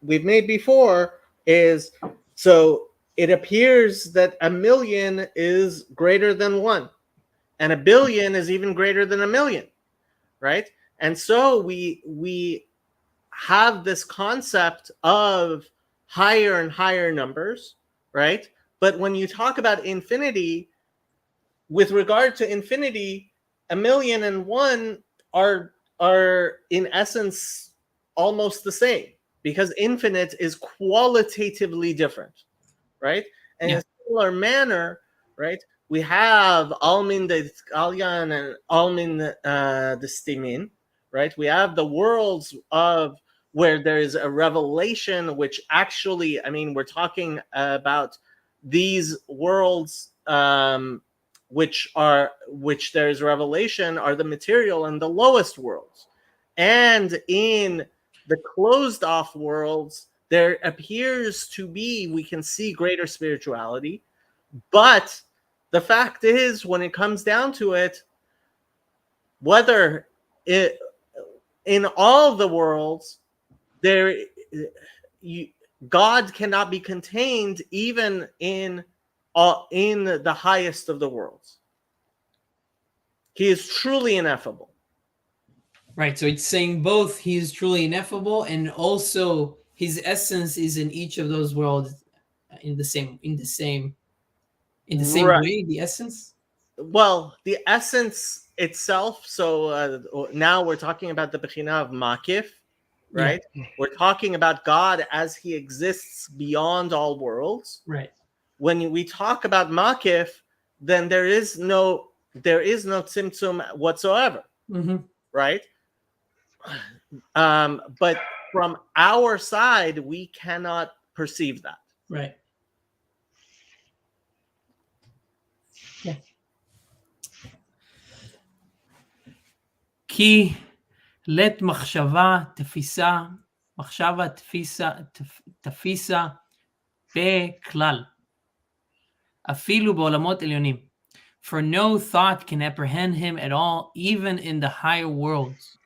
we've made before is, so it appears that 1,000,000 is greater than 1, and 1,000,000,000 is even greater than 1,000,000, right? And so we have this concept of higher and higher numbers, right? But when you talk about infinity, with regard to infinity, 1,000,000 and 1 are in essence almost the same, because infinite is qualitatively different, right? And in a similar manner, right, we have Almin de Alyan and Almin de Stimin, right? We have the worlds of where there is a revelation, which actually, I mean, we're talking about these worlds which there is revelation, are the material and the lowest worlds. And in the closed off worlds, there appears to be, we can see greater spirituality. But the fact is, when it comes down to it, whether in all the worlds, God cannot be contained even in the highest of the worlds. He is truly ineffable. Right, so it's saying both he is truly ineffable, and also his essence is in each of those worlds in the same Right. way, the essence? Well, the essence itself, so now we're talking about the Bechina of Makif, right? Yeah. We're talking about God as he exists beyond all worlds. Right. When we talk about Makif, then there is no tzimtzum whatsoever, right? But from our side, we cannot perceive that. Right. Yeah. כי לית מחשבה תפיסה בכלל, אפילו בעולמות עליונים. For no thought can apprehend him at all, even in the higher worlds.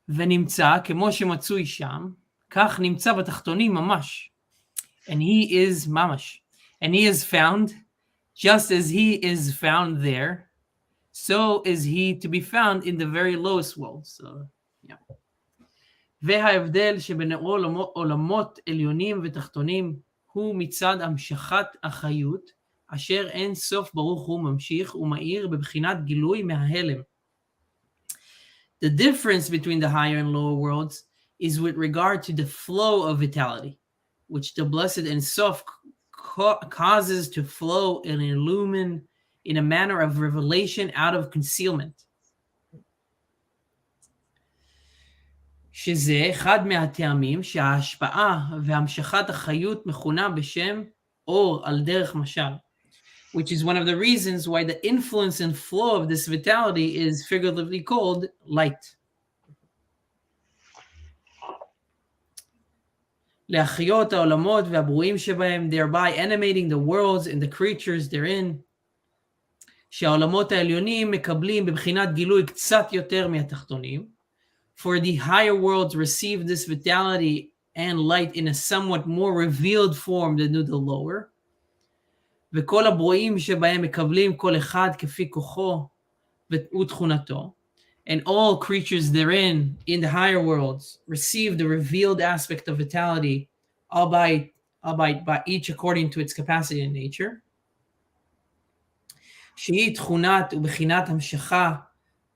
ונמצא כמו שמצוי שם, כך נמצא בתחתונים ממש. And he is mamash. And he is found, just as he is found there, so is he to be found in the very lowest world. So, yeah. וההבדל שבין עולמות עליונים ותחתונים הוא מצד המשכת החיות, אשר אין סוף ברוך הוא ממשיך ומאיר בבחינת גילוי מההלם. The difference between the higher and lower worlds is with regard to the flow of vitality, which the blessed Ein Sof causes to flow and illumine in a manner of revelation out of concealment. שזה אחד מהטעמים שההשפעה והמשכת החיות מכונה בשם אור על דרך משל, which is one of the reasons why the influence and flow of this vitality is figuratively called light. להחיות העולמות והברואים שבהם, thereby animating the worlds and the creatures therein. שהעולמות העליונים מקבלים בבחינת גילוי קצת יותר מהתחתונים. For the higher worlds receive this vitality and light in a somewhat more revealed form than do the lower. וכל הברואים שבהם מקבלים כל אחד כפי כוחו ותכונתו, and all creatures therein in the higher worlds receive the revealed aspect of vitality, albeit by each according to its capacity and nature. שהיא תכונת ובחינת המשכה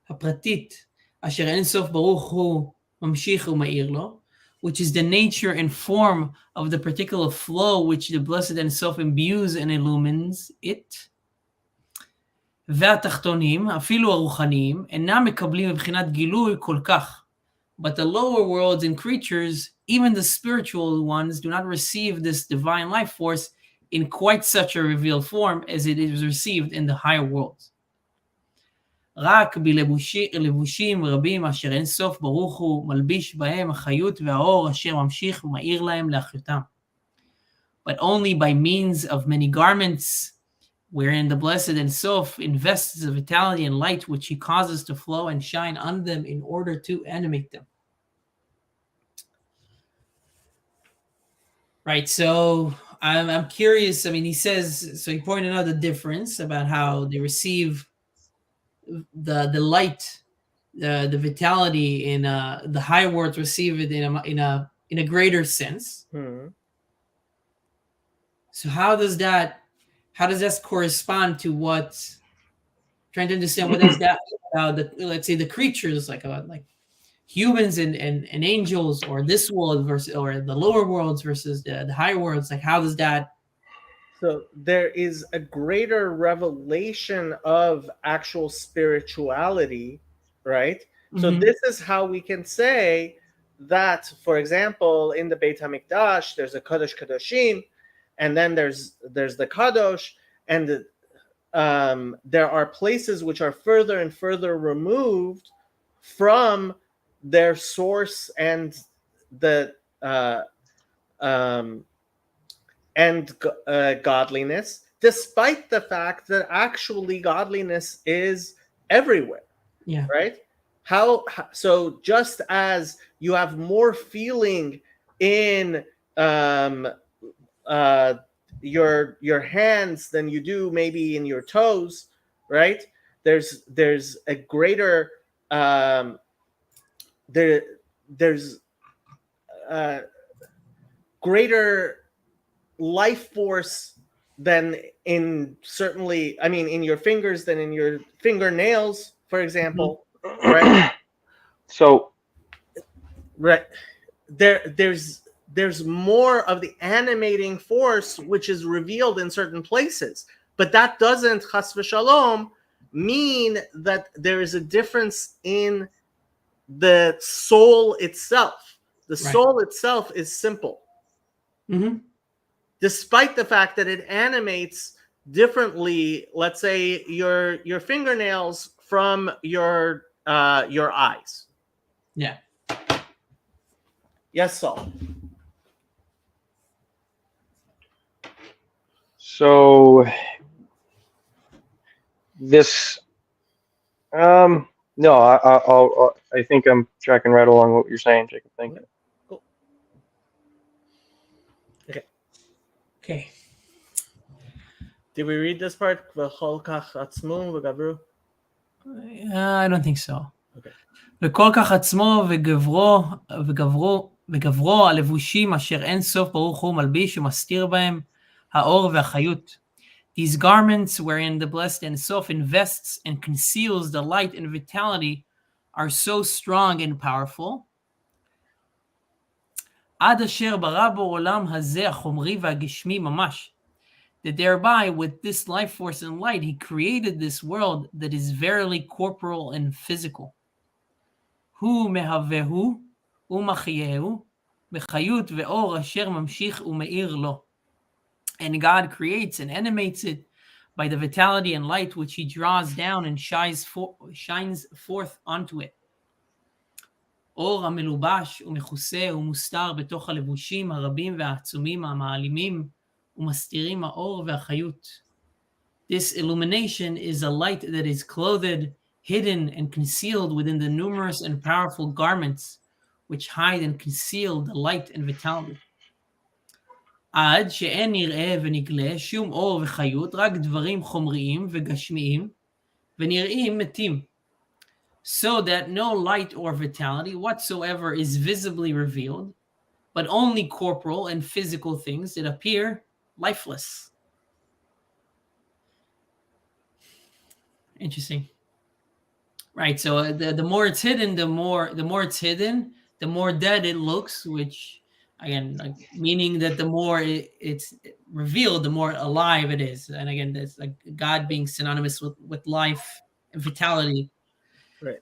הפרטית, אשר אין סוף ברוך הוא ממשיך ומאיר לו, which is the nature and form of the particular flow which the blessed and self imbues and illumines it. והתחתונים, אפילו הרוחניים, אינם מקבלים מבחינת גילוי כל כך. But the lower worlds and creatures, even the spiritual ones, do not receive this divine life force in quite such a revealed form as it is received in the higher worlds. רק בלבושים רבים אשר אין סוף ברוך הוא מלביש בהם החיות והאור אשר ממשיך ומאיר להם לאחיותם. But only by means of many garments, wherein the blessed and self invests the vitality and light which he causes to flow and shine on them in order to animate them. Right, so I'm curious. I mean, he says, so he pointed out the difference about how they receive the light, the vitality in the higher worlds receive it in a greater sense. So how does that correspond to what? Trying to understand what is that about let's say the creatures, like humans and angels, or this world versus or the lower worlds versus the higher worlds. Like, how does that? So there is a greater revelation of actual spirituality, right? Mm-hmm. So this is how we can say that, for example, in the Beit HaMikdash, there's a Kadosh Kadoshim, and then there's the Kadosh, and there are places which are further and further removed from their source and the godliness, despite the fact that actually godliness is everywhere. Yeah. Right? So just as you have more feeling in your hands than you do maybe in your toes, right? There's a greater there's greater life force than in your fingers than in your fingernails, for example. Mm-hmm. Right? So right there's more of the animating force which is revealed in certain places, but that doesn't, chas v'shalom, mean that there is a difference in the soul itself. The soul itself is simple. Mm-hmm. Despite the fact that it animates differently, let's say your fingernails from your eyes. Yeah. Yes, Saul. So this, no, I think I'm tracking right along what you're saying, Jacob. Thank you. Cool. Okay. Did we read this part? I don't think so. Okay. וכל כך עצמו וגברו הלבושים אשר אין סוף ברוך הוא מלביש ומסתיר בהם האור והחיות. These garments wherein the blessed and self invests and conceals the light and vitality are so strong and powerful. עד אשר ברא בו עולם הזה החומרי והגשמי ממש. That thereby, with this life force and light, he created this world that is verily corporal and physical. הוא מהווהו ומחייהו בחיות ואור אשר ממשיך ומאיר לו. And God creates and animates it by the vitality and light which he draws down and shines forth onto it. אור המלובש ומכוסה ומוסתר בתוך הלבושים הרבים והעצומים המעלימים ומסתירים האור והחיות. This illumination is a light that is clothed, hidden, and concealed within the numerous and powerful garments which hide and conceal the light and vitality. עד שאין נראה ונגלה שום אור וחיות, רק דברים חומריים וגשמיים, ונראים מתים. So that no light or vitality whatsoever is visibly revealed, but only corporal and physical things that appear lifeless. Interesting. Right, so the more it's hidden, the more it's hidden, the more dead it looks, which again, like, meaning that the more it's revealed, the more alive it is. And again, that's like God being synonymous with life and vitality. Right.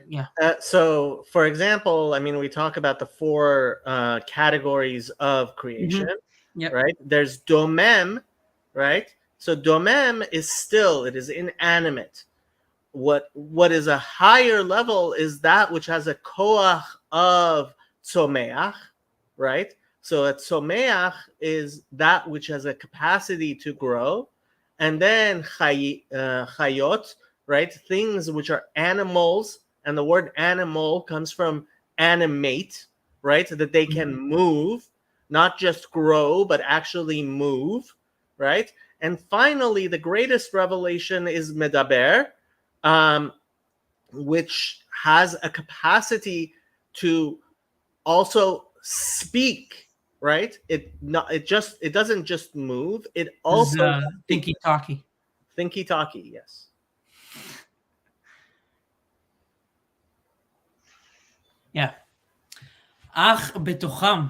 Yeah. So, for example, I mean, we talk about the four categories of creation, Yep. right? There's domem, right? So domem is still, it is inanimate. What is a higher level is that which has a koach of tzomeach, right? So a tzomeach is that which has a capacity to grow, and then chayot, right? Things which are animals, and the word animal comes from animate, right? So that they can move, not just grow, but actually move, right? And finally, the greatest revelation is medaber, which has a capacity to also speak, right? It doesn't just move, it also Thinky talky. thinky talky, yes. Yeah. אך בתוכם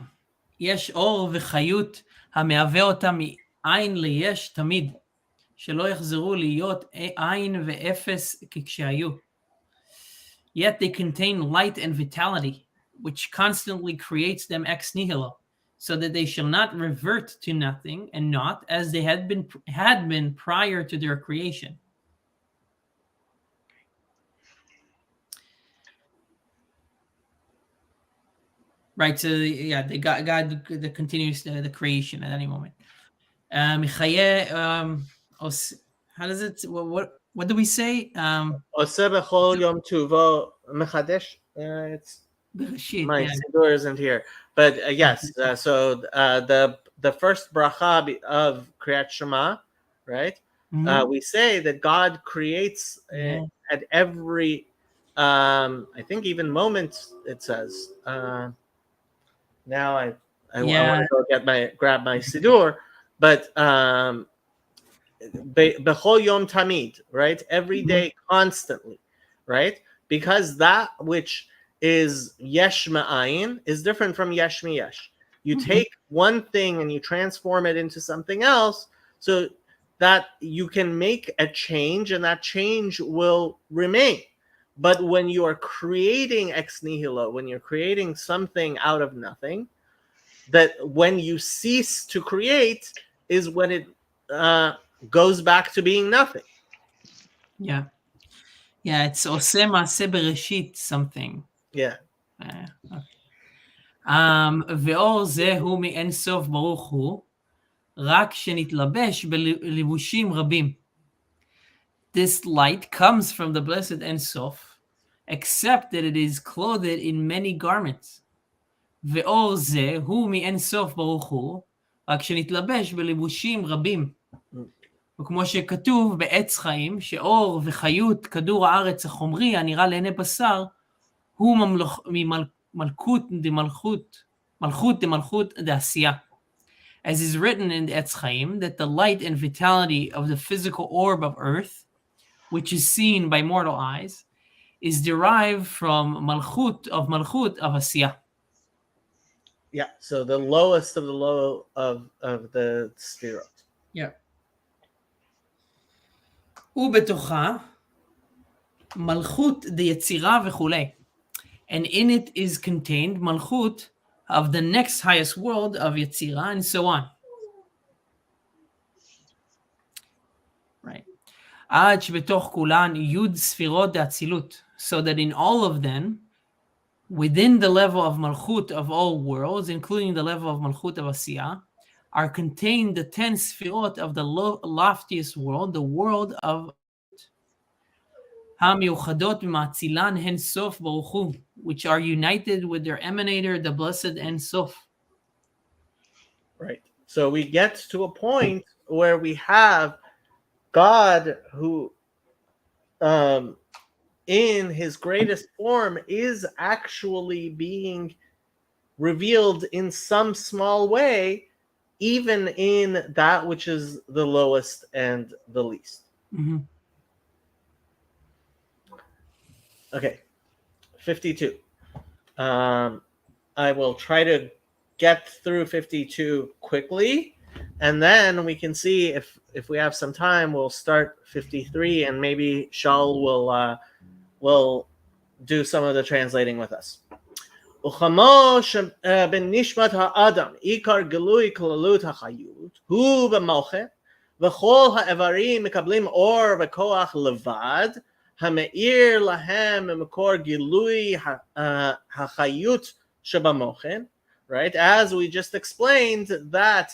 יש אור וחיות המהווה אותם מעין ליש תמיד, שלא יחזרו להיות עין ואפס ככשהיו. Yet they contain light and vitality, which constantly creates them ex nihilo, so that they shall not revert to nothing and not as they had been prior to their creation. Right, so yeah, God that continues the creation at any moment. How does it? What do we say? עושה בכל יום טובו מחדש. It's Bereshit, my yeah. siddur isn't here, but yes. So the first bracha of Kriyat Shema, right? We say that God creates at every, I think even moment. It says. Now I want to go grab my siddur, but bechol yom tamid, right? Every day, constantly, right? Because that which is yesh ma'ayin is different from yesh miyesh. You take one thing and you transform it into something else, so that you can make a change, and that change will remain. But when you are creating ex nihilo, when you're creating something out of nothing, that when you cease to create is when it goes back to being nothing. Yeah, it's עושה מעשה בראשית something. Yeah. ואור זה הוא מאין סוף ברוך הוא, רק שנתלבש בלבושים רבים. This light comes from the blessed Ein Sof, except that it is clothed in many garments. ואור זה הוא מאין סוף ברוך הוא, רק שנתלבש בלבושים רבים. וכמו שכתוב בעץ חיים, שאור וחיות כדור הארץ החומרי הנראה לעיני בשר, הוא מלכות דמלכות דעשייה. As is written in the Etz Chaim, that the light and vitality of the physical orb of earth, which is seen by mortal eyes, is derived from malchut of Asiyah. Yeah, so the lowest of the low of the sefirot. Yeah. ובתוכה מלכות דיצירה וכולי. And in it is contained malchut of the next highest world of Yetzirah, and so on. Right. עד שבתוך כולן י' ספירות דאצילות, so that in all of them, within the level of malchut of all worlds, including the level of malchut of Asiyah, are contained the 10 sfirot of the loftiest world, the world of המיוחדות ממאצילן הן סוף ברוך הוא, which are united with their emanator, the blessed Ein Sof. Right. So we get to a point where we have God who, in his greatest form, is actually being revealed in some small way, even in that which is the lowest and the least. Mhm. Okay, 52. I will try to get through 52 quickly, and then we can see if we have some time, we'll start 53, and maybe Shaul will do some of the translating with us. וכמו שבנשמת האדם עיקר גילוי כללות החיות הוא במוחין, וכל האיברים מקבלים אור וכוח לבד, המאיר להם ממקור גילוי החיות שבמוחין, right? As we just explained that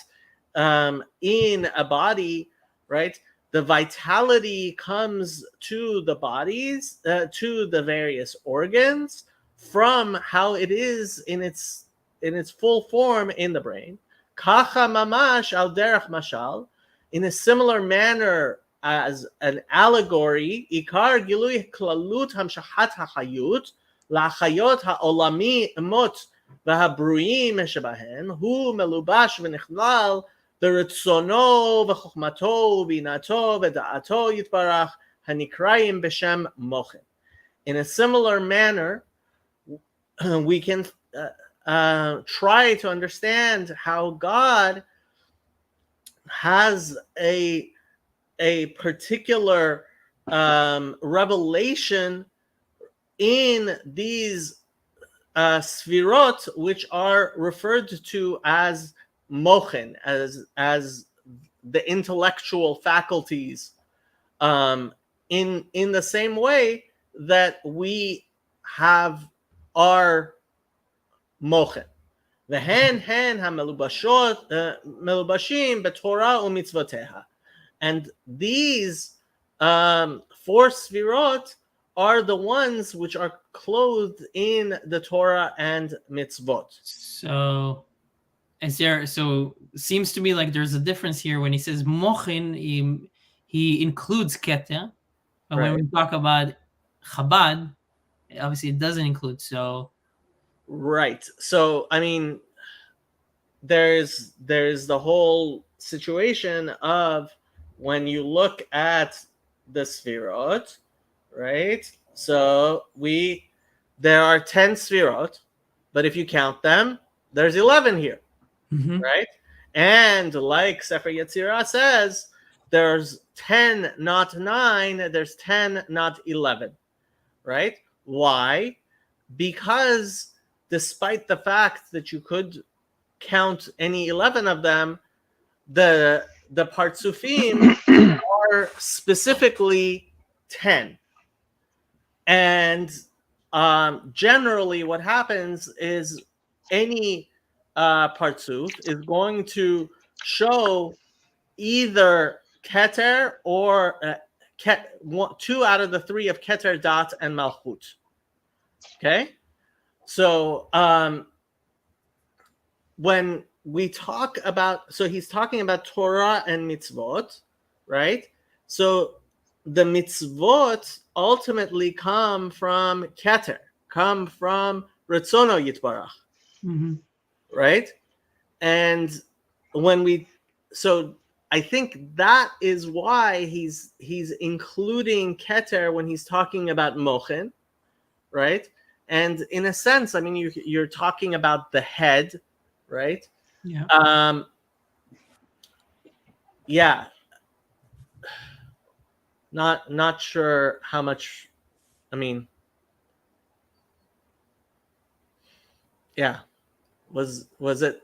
in a body, right, the vitality comes to the bodies, to the various organs, from how it is in its full form in the brain. Kacha mamash al derech mashal, in a similar manner as an allegory, ikar gilui klalut hamshahat hachayut lachayot haolami emot והברואים שבהן הוא מלובש ונכלל ברצונו וחוכמתו ובינתו ודעתו יתברך הנקראים בשם מוחין. In a similar manner, we can try to understand how God has a particular revelation in these sfirot, which are referred to as mochin, as the intellectual faculties, in the same way that we have our mochin. V'hen hamelubashot melubashim b'Torah u'mitzvoteha. And these four sfirot are the ones which are clothed in the Torah and mitzvot. So seems to me like there's a difference here when he says mochin, he includes keter, but when we talk about Chabad, obviously it doesn't include. So right. So I mean, there's the whole situation of when you look at the sfirot, right? So there are 10 sfirot, but if you count them, there's 11 here, right? And like Sefer Yetzirah says, there's 10, not 9. There's 10, not 11, right? Why? Because despite the fact that you could count any 11 of them, the partsufim are specifically 10. And generally what happens is any partsuf is going to show either keter or 2 out of the 3 of keter, dat, and malchut. Okay? So when we talk about, so he's talking about Torah and mitzvot, right? So the mitzvot ultimately come from keter, come from Retzono Yitbarach, right? And so I think that is why he's including keter when he's talking about mochin, right? And in a sense, I mean, you're talking about the head, right? Yeah. Yeah. Not sure how much. I mean, yeah. Was it?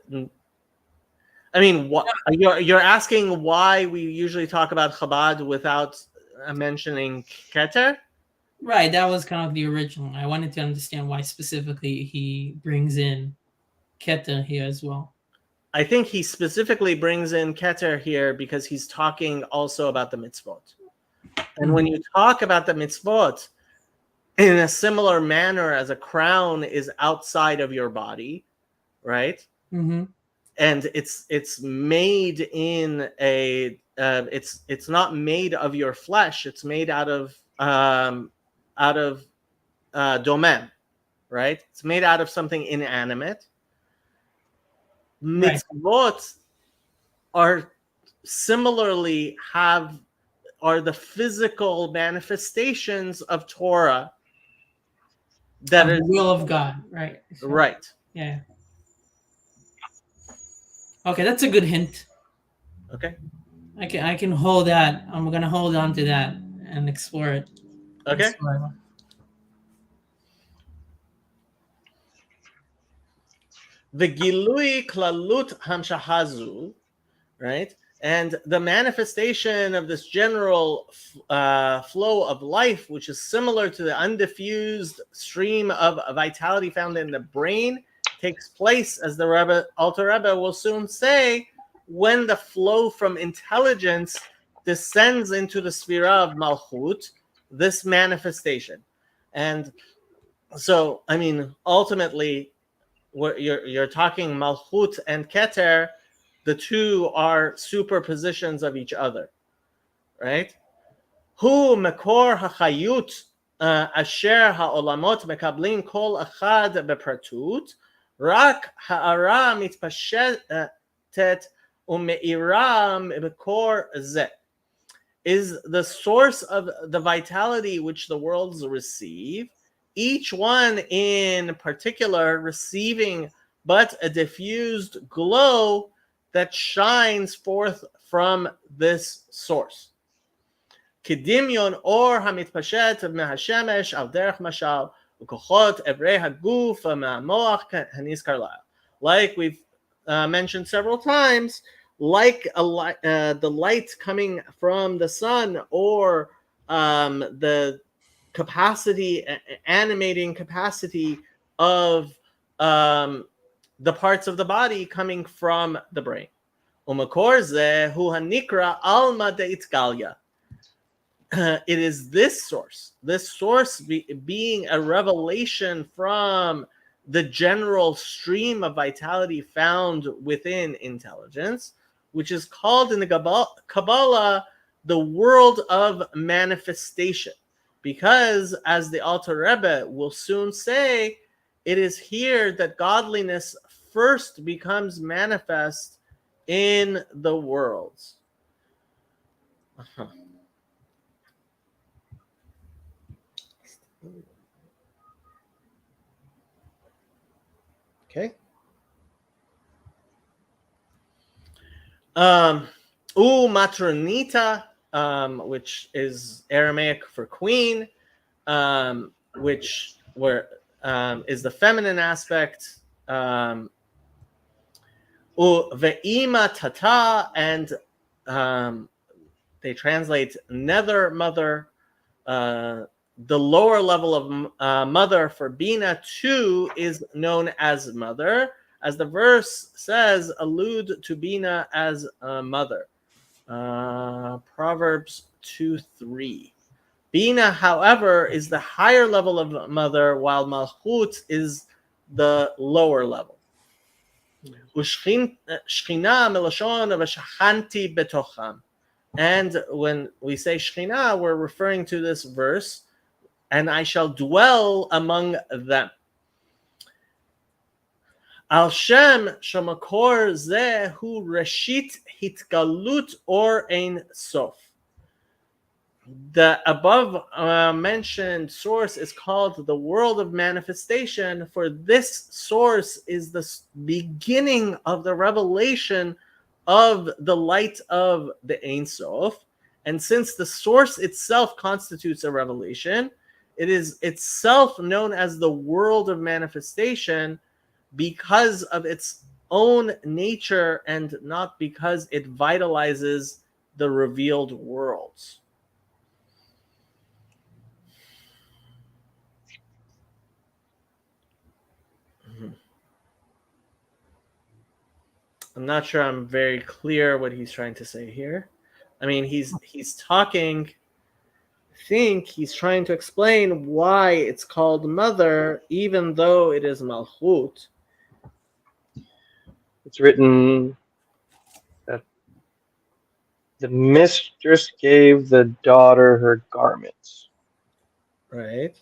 I mean, what you're asking why we usually talk about Chabad without mentioning Keter? Right. That was kind of the original. I wanted to understand why specifically he brings in Keter here as well. I think he specifically brings in Keter here because he's talking also about the mitzvot. And when you talk about the mitzvot in a similar manner as a crown is outside of your body, right? and it's made in a it's not made of your flesh. It's made out of domain, right? It's made out of something inanimate. Right. Mitzvot are similarly are the physical manifestations of Torah that Of is the will of God, right? So, right. yeah. Okay, that's a good hint. Okay. I can hold that. I'm gonna hold on to that and explore it. Okay. Explore. V'gilui klalut hamshahazu, right? And the manifestation of this general flow of life, which is similar to the undiffused stream of vitality found in the brain, takes place, as the Alter Rebbe will soon say, when the flow from intelligence descends into the sphere of Malchut, this manifestation. And so, I mean, ultimately, you're talking Malchut and Keter, the two are superpositions of each other, right? Hu mekor hachayut asher ha'olamot mekablim kol achad bepratut, rak ha'ara mitpashetet umeira mekor zeh. Is the source of the vitality which the worlds receive, each one in particular receiving but a diffused glow that shines forth from this source. Kidimyon or hamitpashet mehashemesh al derech mashal ukochot evrei haguf ma'amoach hanizkar la'el. Like we've mentioned several times, like the light coming from the sun, or the capacity, animating capacity of the parts of the body coming from the brain. Umakor zeh hu hanikra alma deitgalya. It is this source being a revelation from the general stream of vitality found within intelligence, which is called in the Kabbalah the world of manifestation. Because, as the Alter Rebbe will soon say, it is here that godliness first becomes manifest in the worlds. Uh-huh. Okay. Matronita, which is Aramaic for queen, which is the feminine aspect. Ve'ima tata, and they translate nether mother. The lower level of mother for Bina too is known as mother, as the verse says, allude to Bina as a mother. Proverbs 2:3. Bina, however, is the higher level of mother, while Malchut is the lower level. Shchina melashon v'shachanti betocham. And when we say Shechina, we're referring to this verse, and I shall dwell among them. Al Shem Shamakor Zeh Hu Reshit Hitgalut or Ein Sof. The above mentioned source is called the world of manifestation, for this source is the beginning of the revelation of the light of the Ein Sof. And since the source itself constitutes a revelation, it is itself known as the world of manifestation because of its own nature and not because it vitalizes the revealed worlds. I'm not sure I'm very clear what he's trying to say here. I mean, he's talking. I think he's trying to explain why it's called mother, even though it is Malchut. it's written that the mistress gave the daughter her garments, Right.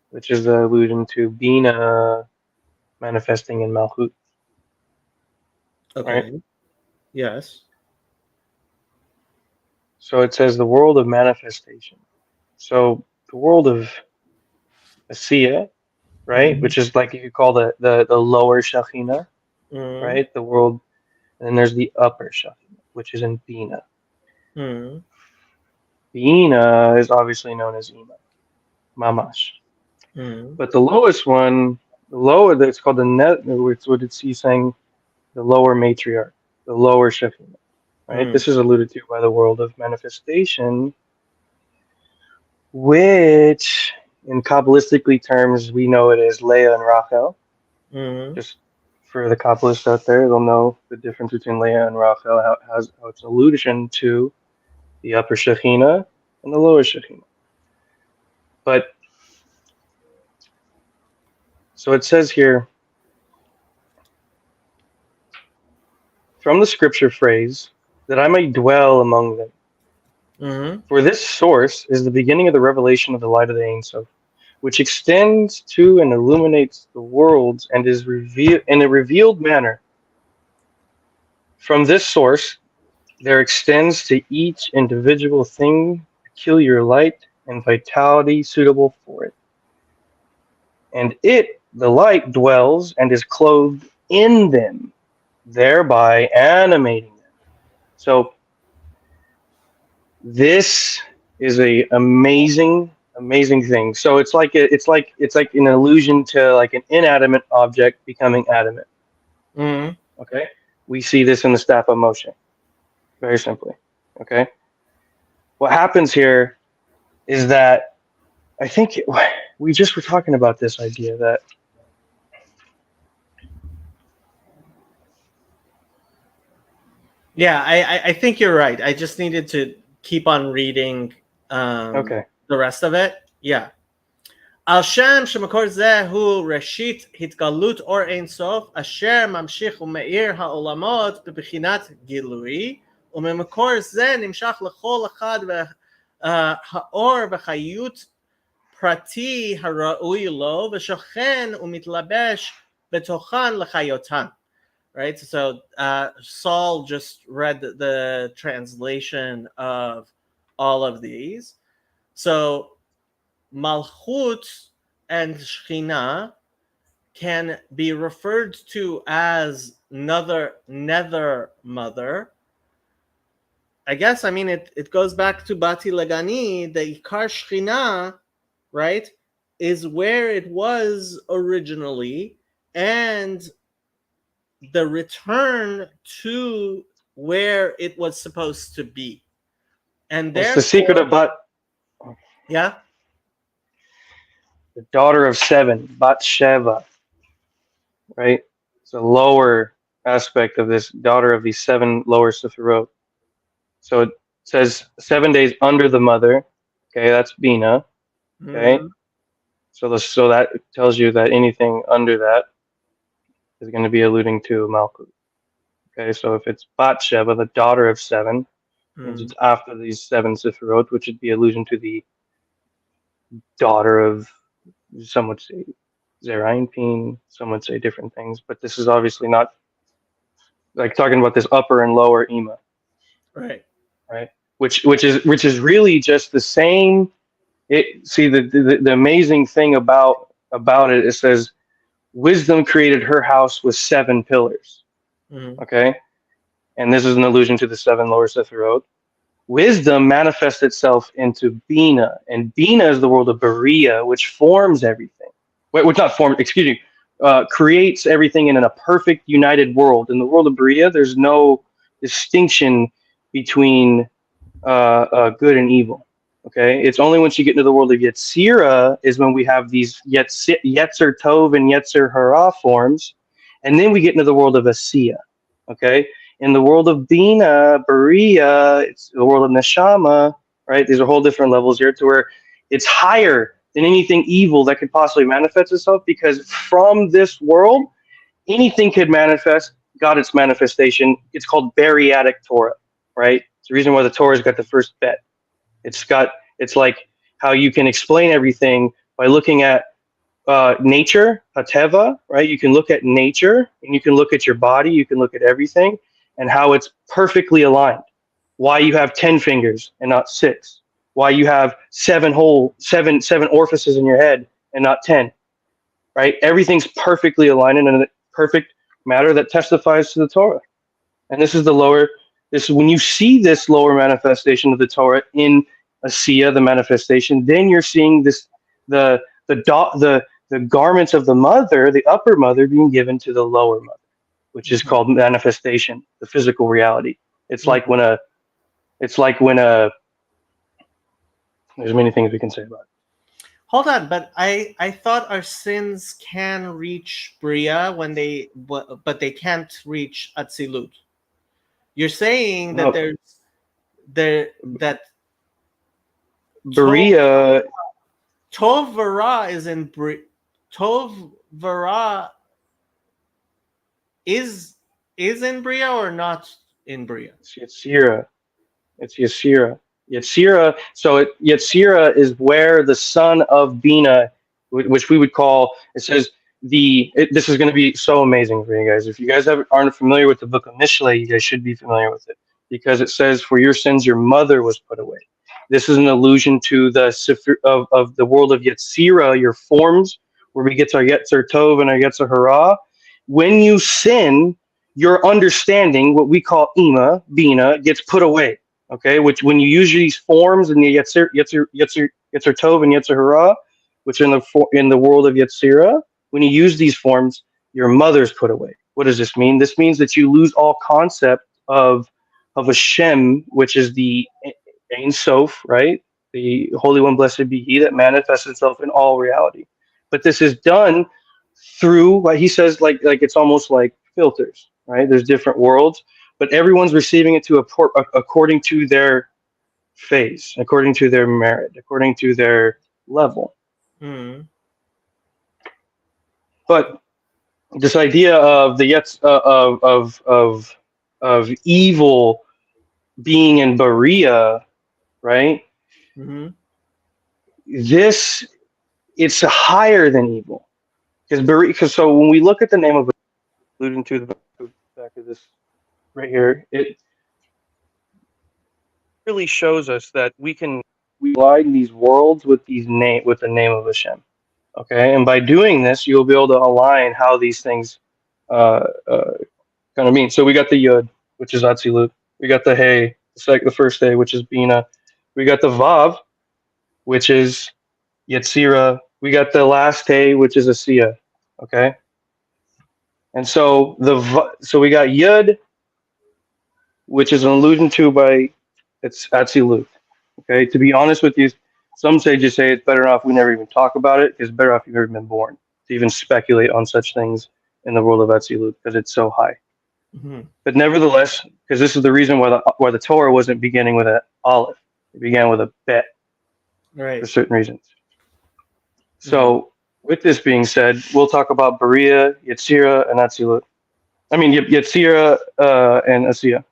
which is the allusion to Bina manifesting in Malchut. Okay. Right. Yes. So it says the world of manifestation. So the world of Asiya, right, Mhm. which is like you could call the lower Shekhinah, Mm. right, the world, and then there's the upper Shekhinah, which is in Bina. Mm. Bina is obviously known as Ima, Mamash. Mm. But the lowest one, the lower, it's called the net, what it's he saying, the lower matriarch, the lower Shekhinah, right? Mm. This is alluded to by the world of manifestation, which in Kabbalistically terms, we know it as Leah and Rachel. Mm. Just for the Kabbalists out there, they'll know the difference between Leah and Rachel, how it's an allusion to the upper Shekhinah and the lower Shekhinah. But so it says here, from the scripture phrase, that I may dwell among them. Mm. For this source is the beginning of the revelation of the light of the Ein Sof, which extends to and illuminates the worlds and is revealed in a revealed manner. From this source, there extends to each individual thing peculiar light and vitality suitable for it. And it, the light, dwells and is clothed in them, thereby animating them. So this is a amazing thing. So it's like an allusion to like an inanimate object becoming adamant. Mm. Okay, we see this in the staff of Moshe, very simply. Okay, what happens here is that I think we just were talking about this idea that Yeah, I think you're right. I just needed to keep on reading okay, the rest of it. Yeah. על שם שמקור זה הוא ראשית התגלות אור אין סוף אשר ממשיך ומאיר העולמות בבחינת גילוי וממקור זה נמשך לכל אחד והאור וחיות פרטי הראוי לו ושוכן ומתלבש בתוכן לחיותן. Right, so Saul just read the translation of all of these. So Malchut and Shechina can be referred to as nether mother. I guess, I mean, it goes back to Bati Lagani, the Ikar Shechina, right, is where it was originally, and the return to where it was supposed to be. And it's the secret therefore, of Bat, yeah, the daughter of seven, Bat Sheva, right? It's a lower aspect of this daughter of these seven lower Sefirot. So it says 7 days under the mother. Okay, that's Bina. Okay, so that tells you that anything under that is going to be alluding to Malkut. Okay, so if it's Batsheva, the daughter of seven, means it's after these seven Sefirot, which would be allusion to the daughter of, some would say Zerainpin, some would say different things, but this is obviously not like talking about this upper and lower Ima, right. right? Which is really just the same. It see the amazing thing about it. It says wisdom created her house with seven pillars. Okay, and this is an allusion to the seven lower Sefirot. Wisdom manifests itself into Bina, and Bina is the world of Berea, which forms everything. Which not form, excuse me, creates everything in a perfect united world. In the world of Berea, there's no distinction between good and evil. Okay, it's only once you get into the world of Yetzirah is when we have these Yetzer Tov and Yetzer Hara forms, and then we get into the world of Asiya. Okay, in the world of Bina, Berea, it's the world of Neshama, right? These are whole different levels here to where it's higher than anything evil that could possibly manifest itself, because from this world anything could manifest, got its manifestation. It's called Bariatic Torah, right? It's the reason why the Torah's got the first bet. It's like how you can explain everything by looking at nature, hateva, right? You can look at nature and you can look at your body, you can look at everything and how it's perfectly aligned. Why you have 10 fingers and not 6. Why you have seven orifices in your head and not 10, right? Everything's perfectly aligned in a perfect matter that testifies to the Torah. And this is when you see this lower manifestation of the Torah in Asiya, the manifestation, then you're seeing the garments of the mother, the upper mother, being given to the lower mother, which is called manifestation, the physical reality. It's like when a there's many things we can say about it. Hold on, but I thought our sins can reach Bria but they can't reach Atzilut. You're saying that No. that Berea, Tov Vara is in Tov Vara is in Bria or not in Bria? it's Yetzirah. It's Yetzirah. Yetzirah. So Yetzirah is where the son of Bina, which we would call. It says this is going to be so amazing for you guys. If you guys aren't familiar with the book of Mishlei, you guys should be familiar with it because it says, "For your sins, your mother was put away." This is an allusion to the of the world of Yetzirah, your forms, where we get our Yetzer Tov and our Yetzer Hara. When you sin, your understanding, what we call Ima, Bina, gets put away. Okay, which when you use these forms in the Yetzer Tov and Yetzer Hara, which are in the world of Yetzirah, when you use these forms, your mother's put away. What does this mean? This means that you lose all concept of a Shem, which is the Ein Sof, right? The Holy One, blessed be He, that manifests itself in all reality. But this is done through, like he says, like it's almost like filters, right? There's different worlds, but everyone's receiving it according to their phase, according to their merit, according to their level. Mm-hmm. But this idea of the of evil being in Berea, right? Mm-hmm. It's higher than evil, because so when we look at the name of, alluding to the back of this right here, it really shows us that we align these worlds with the name of Hashem. Okay, and by doing this, you'll be able to align how these things kind of mean. So we got the Yud, which is Atzilut. We got the Hey, the first Hey, which is Bina. We got the Vav, which is Yetzirah. We got the last Hey, which is Asiya. Okay, and so we got Yud, which is an allusion to by it's Atzilut. Okay, to be honest with you, some sages say it's better off we never even talk about it. It's better off you've never been born to even speculate on such things in the world of Atzilut because it's so high. Mm-hmm. But nevertheless, because this is the reason why the Torah wasn't beginning with an aleph, it began with a bet, Right. for certain reasons. So, with this being said, we'll talk about Berea, Yetzirah, and Atzilut. I mean, Yetzirah and Asiya.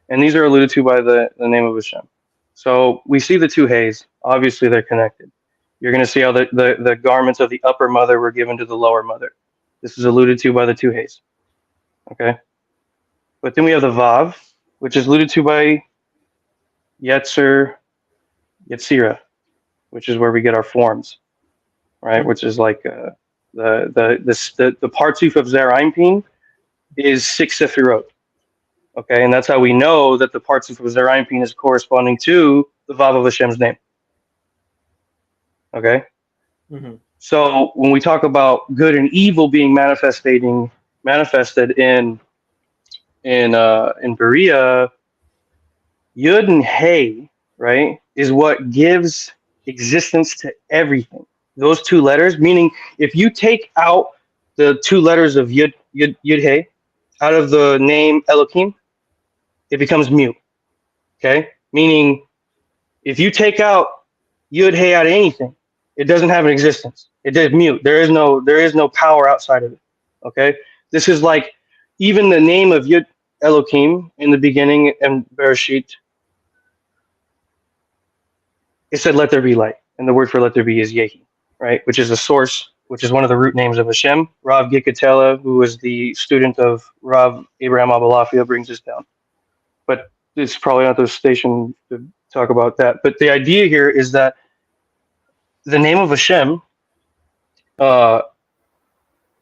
And these are alluded to by the name of Hashem. So we see the two Hays. Obviously, they're connected. You're going to see how the garments of the upper mother were given to the lower mother. This is alluded to by the two Hays. Okay? But then we have the Vav, which is alluded to by Yetzirah, which is where we get our forms, right? Which is like the Partsuf of Zerampin is 6 Sefirot. Okay, and that's how we know that the parts of Zerampin is corresponding to the Vav of Hashem's name. Okay, So when we talk about good and evil being manifested in Berea, Yud and Hey, right, is what gives existence to everything. Those two letters, meaning if you take out the two letters of Yud Hey out of the name Elohim, it becomes mute. Okay? Meaning if you take out Yud Hey out of anything, it doesn't have an existence. It is mute. There is no power outside of it. Okay? This is like even the name of Yud Elohim in the beginning and Bereshit. It said, "Let there be light," and the word for "let there be" is Yehi, right? Which is a source, which is one of the root names of Hashem. Rav Gikatela, who was the student of Rav Abraham Abalafia, brings this down. But it's probably not the station to talk about that. But the idea here is that the name of Hashem.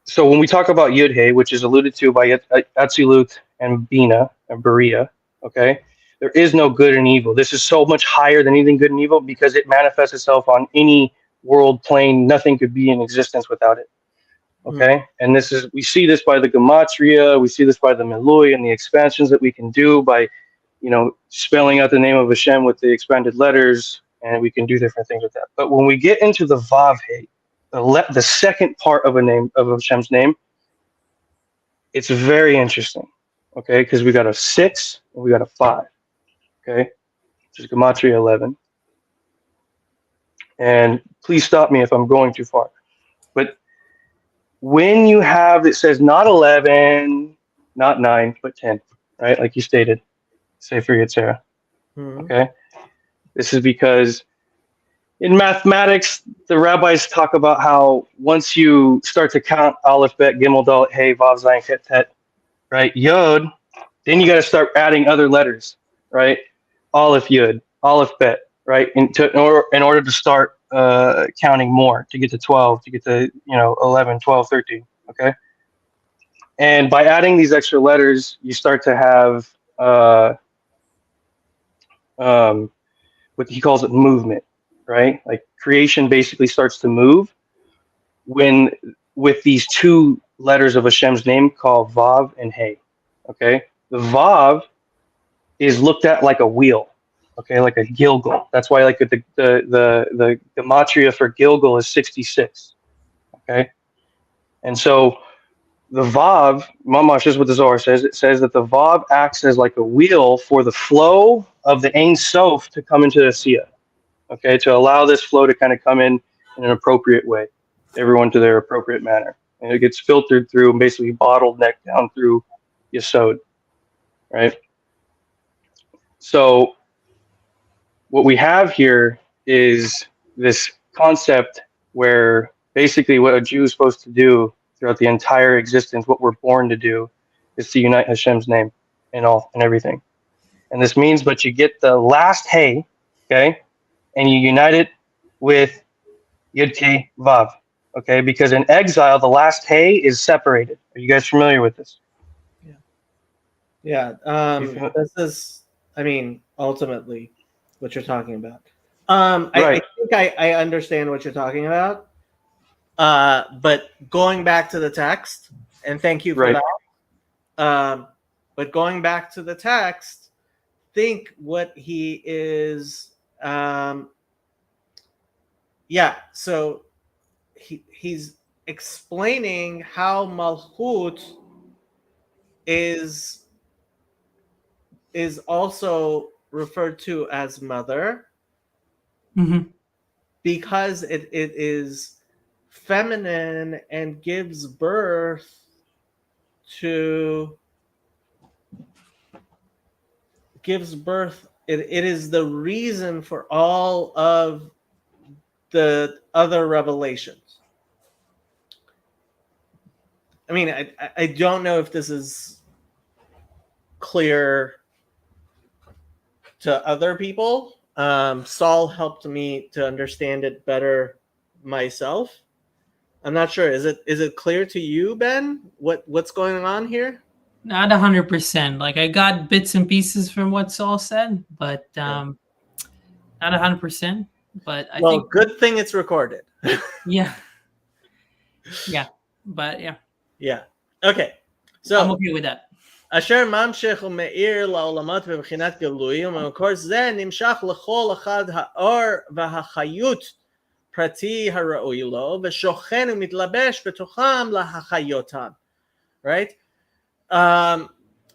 So when we talk about Yud He, which is alluded to by Atzilut and Bina and Berea, okay, there is no good and evil. This is so much higher than anything good and evil because it manifests itself on any world plane. Nothing could be in existence without it. Okay, and this is, we see this by the gematria, we see this by the Melui and the expansions that we can do by, spelling out the name of Hashem with the expanded letters, and we can do different things with that. But when we get into the Vav He, the second part of a name of Hashem's name, it's very interesting. Okay, because we got a 6 and we got a 5. Okay, which is gematria 11. And please stop me if I'm going too far. But when you have, it says not 11, not 9, but 10, right? Like you stated, Sefer Yetzirah. Okay, this is because in mathematics, the rabbis talk about how once you start to count Aleph, Bet, Gimel, Dalet, Hey, Vav, Zayin, Chet, Tet, right? Yod, then you got to start adding other letters, right? Aleph, Yod, Aleph, Bet, right? In order to start counting more, to get to 12, to get to 11, 12, 13, okay? And by adding these extra letters, you start to have what he calls it movement, right? Like creation basically starts to move when with these 2 letters of Hashem's name called Vav and He. Okay, the Vav is looked at like a wheel, okay, like a Gilgal. That's why like the gematria for Gilgal is 66. Okay, and so the Vav, Mamash, is what the Zohar says. It says that the Vav acts as like a wheel for the flow of the Ein Sof to come into the Siyah. Okay, to allow this flow to kind of come in an appropriate way, everyone to their appropriate manner. And it gets filtered through and basically bottlenecked down through Yesod, right? So what we have here is this concept where basically what a Jew is supposed to do throughout the entire existence, what we're born to do, is to unite Hashem's name in all and everything. And this means, but you get the last Hey, okay, and you unite it with Yud Kei Vav, okay? Because in exile, the last Hey is separated. Are you guys familiar with this? Yeah. This is, ultimately what you're talking about. I think I understand what you're talking about. But going back to the text, and thank you for that. But going back to the text, think what he is. So he's explaining how Malchut is also referred to as mother, because it is feminine and gives birth to it is the reason for all of the other revelations. I don't know if this is clear to other people. Saul helped me to understand it better myself. I'm not sure. Is it clear to you, Ben, what's going on here? Not 100%. Like I got bits and pieces from what Saul said, but not 100%. But I think good thing it's recorded. Yeah. But yeah. Yeah. Okay. So I'm okay with that. אשר ממשיך ומאיר לעולמות בבחינת גלוי, וממקור זה נמשך לכל אחד האור והחיות פרטי הראוי לו, ושוכן ומתלבש בתוכם להחיותם. Right?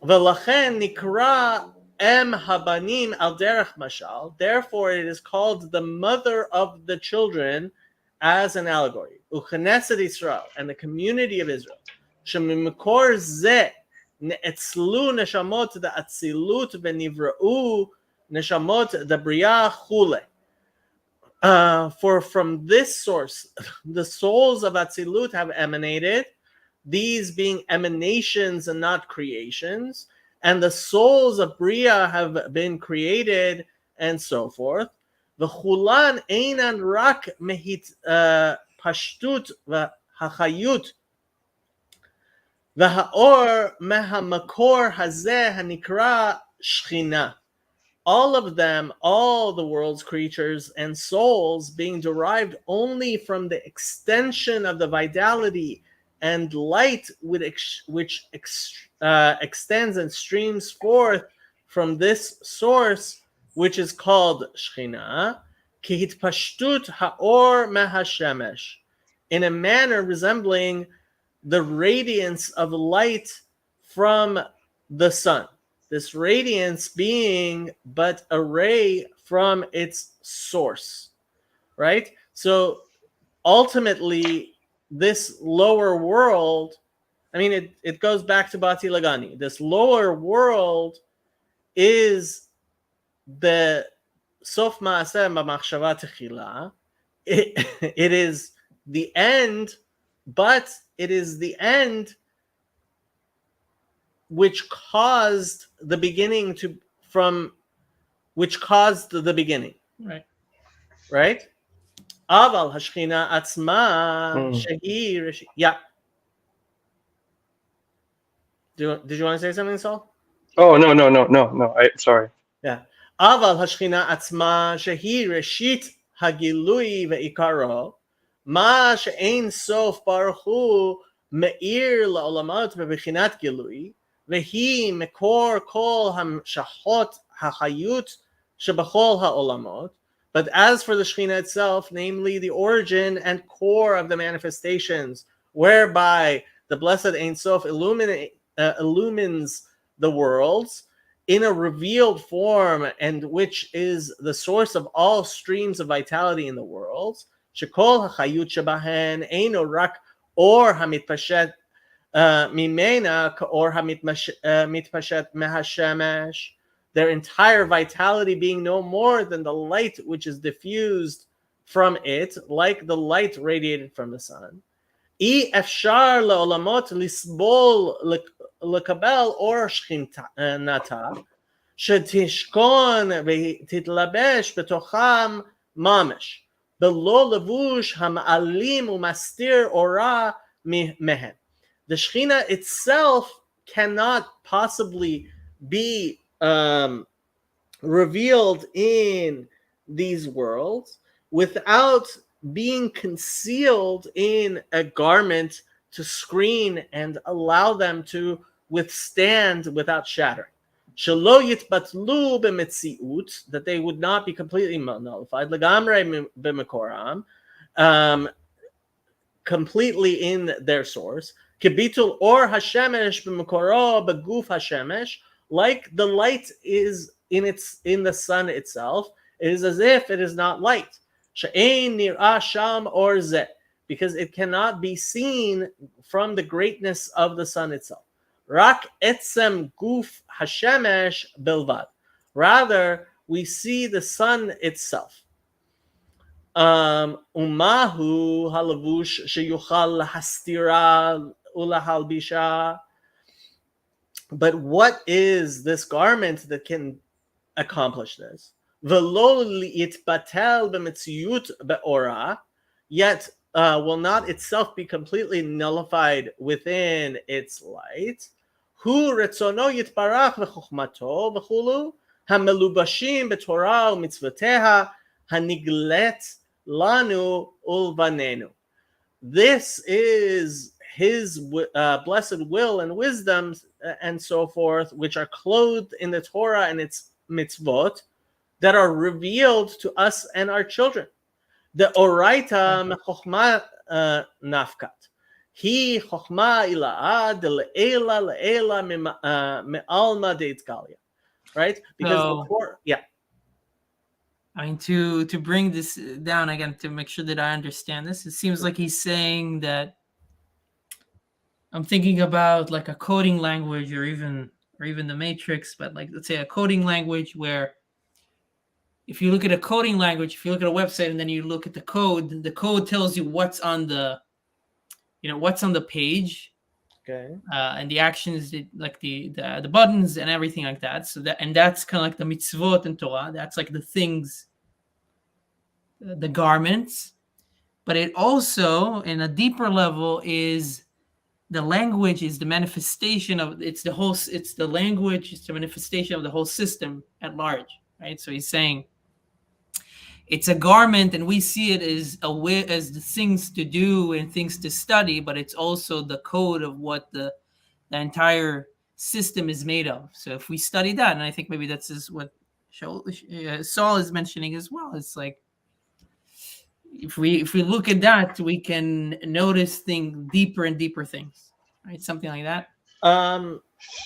ולכן נקרא אם הבנים על דרך משל, therefore it is called the mother of the children as an allegory. וכנסת ישראל, and the community of Israel, שממקור זה נאצלו נשמות דאצילות ונבראו נשמות דבריאה כולי. For from this source, the souls of Atzilut have emanated, these being emanations and not creations, and the souls of Bria have been created, and so forth. V'chulan einan rak mehit pashtut v'hachayut v'haor mehamakor hazeh hanikra shchina. All of them, all the world's creatures and souls, being derived only from the extension of the vitality and light which extends and streams forth from this source, which is called Shechina, kihitpashtut haor mehashemesh, in a manner resembling the radiance of light from the sun. This radiance being but a ray from its source, right? So ultimately, this lower world, I mean, it goes back to Bati Lagani. This lower world is the Sof Ma'aseh B'machshava Techila. It is the end, but it is the end which caused the beginning which caused the beginning. Right? Aval hashchina atzma shehi. Yeah. Did you want to say something, Saul? Oh, no. Sorry. Yeah. Aval hashchina atzma shehi reshit hagilui ve'ikaro ma she'ein sof baruch hu me'ir la'olamot bebechinat gilui vehi mekor kol hamshachot hachayut shebachol ha'olamot. But as for the Shekhinah itself, namely the origin and core of the manifestations, whereby the blessed Ein Sof illumines the worlds in a revealed form, and which is the source of all streams of vitality in the worlds, Shekol hachayut shebahen eino rak or hamitpashet mimena or hamitpashet mehashemesh, their entire vitality being no more than the light which is diffused from it, like the light radiated from the sun. אי אפשר לעולמות לסבול לקבל אור שכינתה, שתשכון ותתלבש בתוכם ממש, בלא לבוש המעלים ומסתיר אורה מהם. The Shekhinah itself cannot possibly be revealed in these worlds without being concealed in a garment to screen and allow them to withstand without shattering. Shelo yitbatlu b'metziut, that they would not be completely nullified. Legamre b'mekoram, completely in their source. Kibitul or hashemesh b'mekoro b'guf hashemesh, like the light is in the sun itself. It is as if it is not light. She'ein nir'ah sham or zeh, because it cannot be seen from the greatness of the sun itself. Rak etzem guf hashemesh bilvad. Rather, we see the sun itself. Umahu halavush sheyuchal hastira ulahalbisha. But what is this garment that can accomplish this? V'lo yitbatel b'metziut be'ora, yet will not itself be completely nullified within its light. Hu retzono yitbarach v'chochmato v'chulu hamelubashim b'torah u'mitzvoteha haniglet lanu ulvanenu. This is his blessed will and wisdom and so forth, which are clothed in the Torah and its mitzvot, that are revealed to us and our children. The oraita mechokma nafkat. He chokma ila'a de le'ela me'alma de'itkalia. Right? Because So, the Torah, yeah. I mean, to bring this down again, to make sure that I understand this, it seems like he's saying that I'm thinking about like a coding language, or even the Matrix, but like let's say a coding language where if you look at a coding language, if you look at a website and then you look at the code tells you what's on the what's on the page, Okay. and the actions, like the buttons and everything like that. So that's kind of like the mitzvot in Torah. That's like the things, the garments. But it also, in a deeper level, is the language is the manifestation of it's the language, it's the manifestation of the whole system at large, right? So he's saying it's a garment, and we see it as as the things to do and things to study, but it's also the code of what the entire system is made of. So if we study that, and I think maybe that's what Saul is mentioning as well, it's like if we look at that, we can notice deeper and deeper things, right? Something like that. I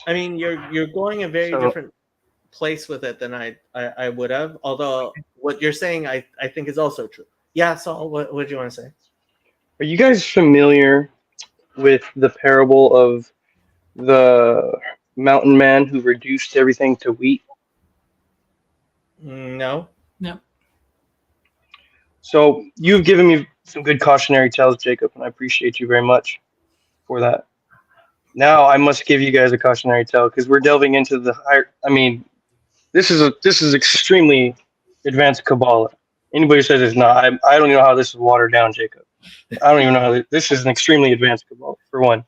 mean, you're going a very So different place with it than I would have. Although what you're saying, I think is also true. Yeah, Saul, what do you want to say? are you guys familiar with the parable of the mountain man who reduced everything to wheat? No. No. So you've given me some good cautionary tales, Jacob, and I appreciate you very much for that. Now I must give you guys a cautionary tale because we're delving into the higher. I mean, this is extremely advanced Kabbalah. Anybody who says it's not, I don't even know how this is watered down, Jacob. I don't even know how this is an extremely advanced Kabbalah. For one,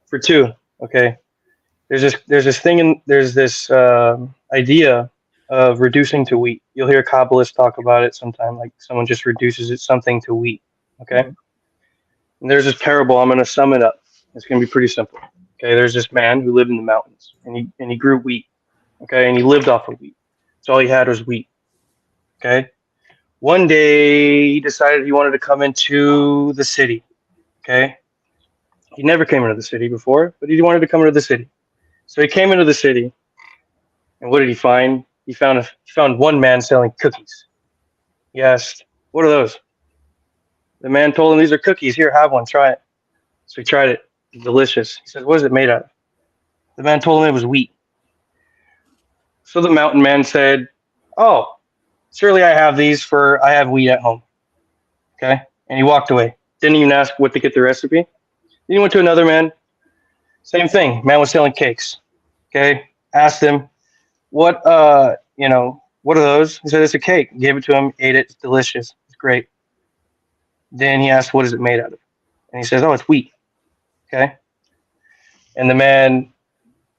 for two, okay. There's this idea of reducing to wheat. You'll hear Kabbalists talk about it sometime, like someone just reduces it something to wheat. Okay. Mhm. And there's this parable. I'm going to sum it up. It's going to be pretty simple. Okay. There's this man who lived in the mountains, and he grew wheat. Okay, and he lived off of wheat. So all he had was wheat. Okay. One day he decided he wanted to come into the city. Okay. He never came into the city before, but he wanted to come into the city. So he came into the city, and what did he find? He found one man selling cookies. He asked, "What are those?" The man told him, "These are cookies. Here, have one. Try it." So he tried it. It's delicious. He said, "What is it made out of?" The man told him it was wheat. So the mountain man said, "Oh, surely I have these, for I have wheat at home." Okay. And he walked away. Didn't even ask what to get the recipe. Then he went to another man. Same thing. Man was selling cakes. Okay. Asked him, what are those? He said, "It's a cake." Gave it to him, ate it. It's delicious. It's great. Then he asked, "What is it made out of?" And he says, "Oh, it's wheat." Okay. And the man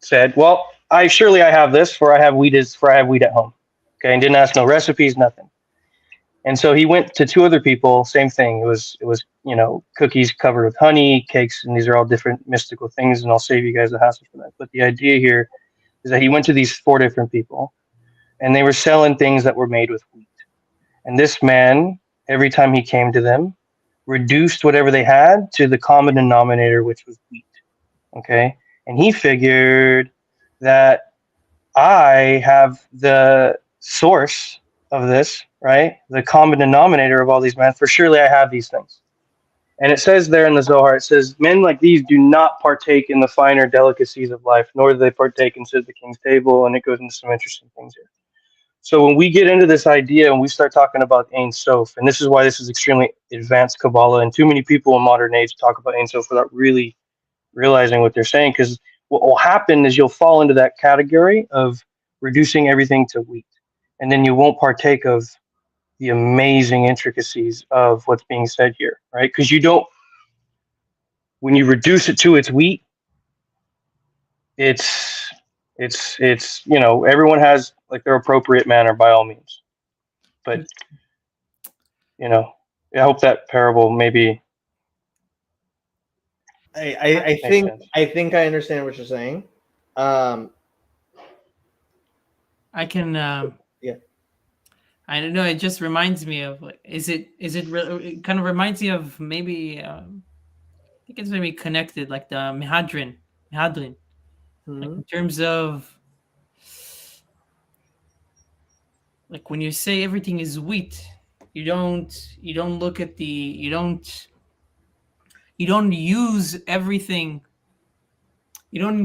said, "Well, I have this, for I have wheat at home." Okay. And didn't ask no recipes, nothing. And so he went to two other people, same thing. It was cookies covered with honey, cakes, and these are all different mystical things, and I'll save you guys the hassle for that. But the idea here is that he went to these four different people, and they were selling things that were made with wheat. And this man, every time he came to them, reduced whatever they had to the common denominator, which was wheat. Okay. And he figured that I have the source of this, right? The common denominator of all these men, for surely I have these things. And it says there in the Zohar, it says, "Men like these do not partake in the finer delicacies of life, nor do they partake and sit at the king's table." And it goes into some interesting things here. So when we get into this idea and we start talking about Ein Sof, and this is why this is extremely advanced Kabbalah, and too many people in modern age talk about Ein Sof without really realizing what they're saying, because what will happen is you'll fall into that category of reducing everything to wheat, and then you won't partake of the amazing intricacies of what's being said here, right? Because you don't, when you reduce it to its wheat, it's everyone has like their appropriate manner by all means, but you know I hope that parable maybe I makes think sense. I understand what you're saying. Um, I can. yeah. I don't know. It just reminds me of like, it kind of reminds me of maybe. I think it's maybe connected, like the Mehadrin, like Mhm. in terms of like when you say everything is wheat, you don't look at the you don't use everything. You don't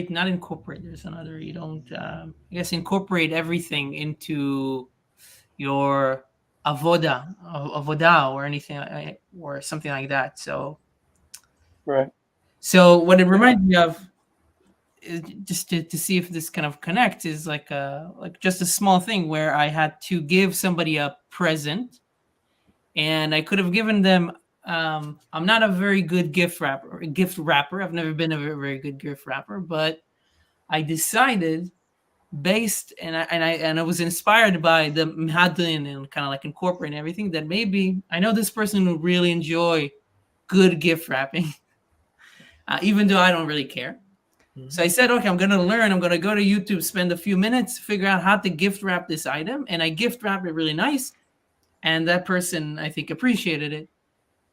not incorporate. There's another. You don't, I guess, incorporate everything into your avoda or anything or something like that. So Right. what it reminds me of, just to see if this kind of connects, is like just a small thing where I had to give somebody a present, and I could have given them. I'm not a very good gift wrapper. I've never been a very good gift wrapper, but I decided, I was inspired by the Mhadlin and kind of like incorporating everything, that maybe I know this person will really enjoy good gift wrapping, even though I don't really care. Mm-hmm. So I said, okay, I'm going to learn. I'm going to go to YouTube, spend a few minutes, figure out how to gift wrap this item. And I gift wrapped it really nice. And that person, I think, appreciated it.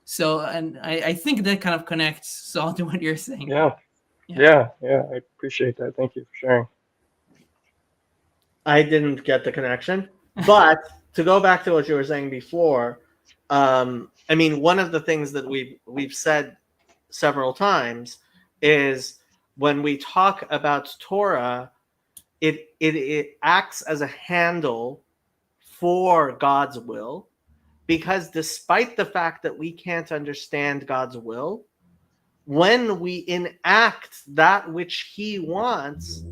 So, and I think that kind of connects, Saul, to what you're saying. Yeah. I appreciate that. Thank you for sharing. I didn't get the connection, but to go back to what you were saying before, I mean, one of the things that we've said several times is when we talk about Torah, it acts as a handle for God's will, because despite the fact that we can't understand God's will, when we enact that which He wants,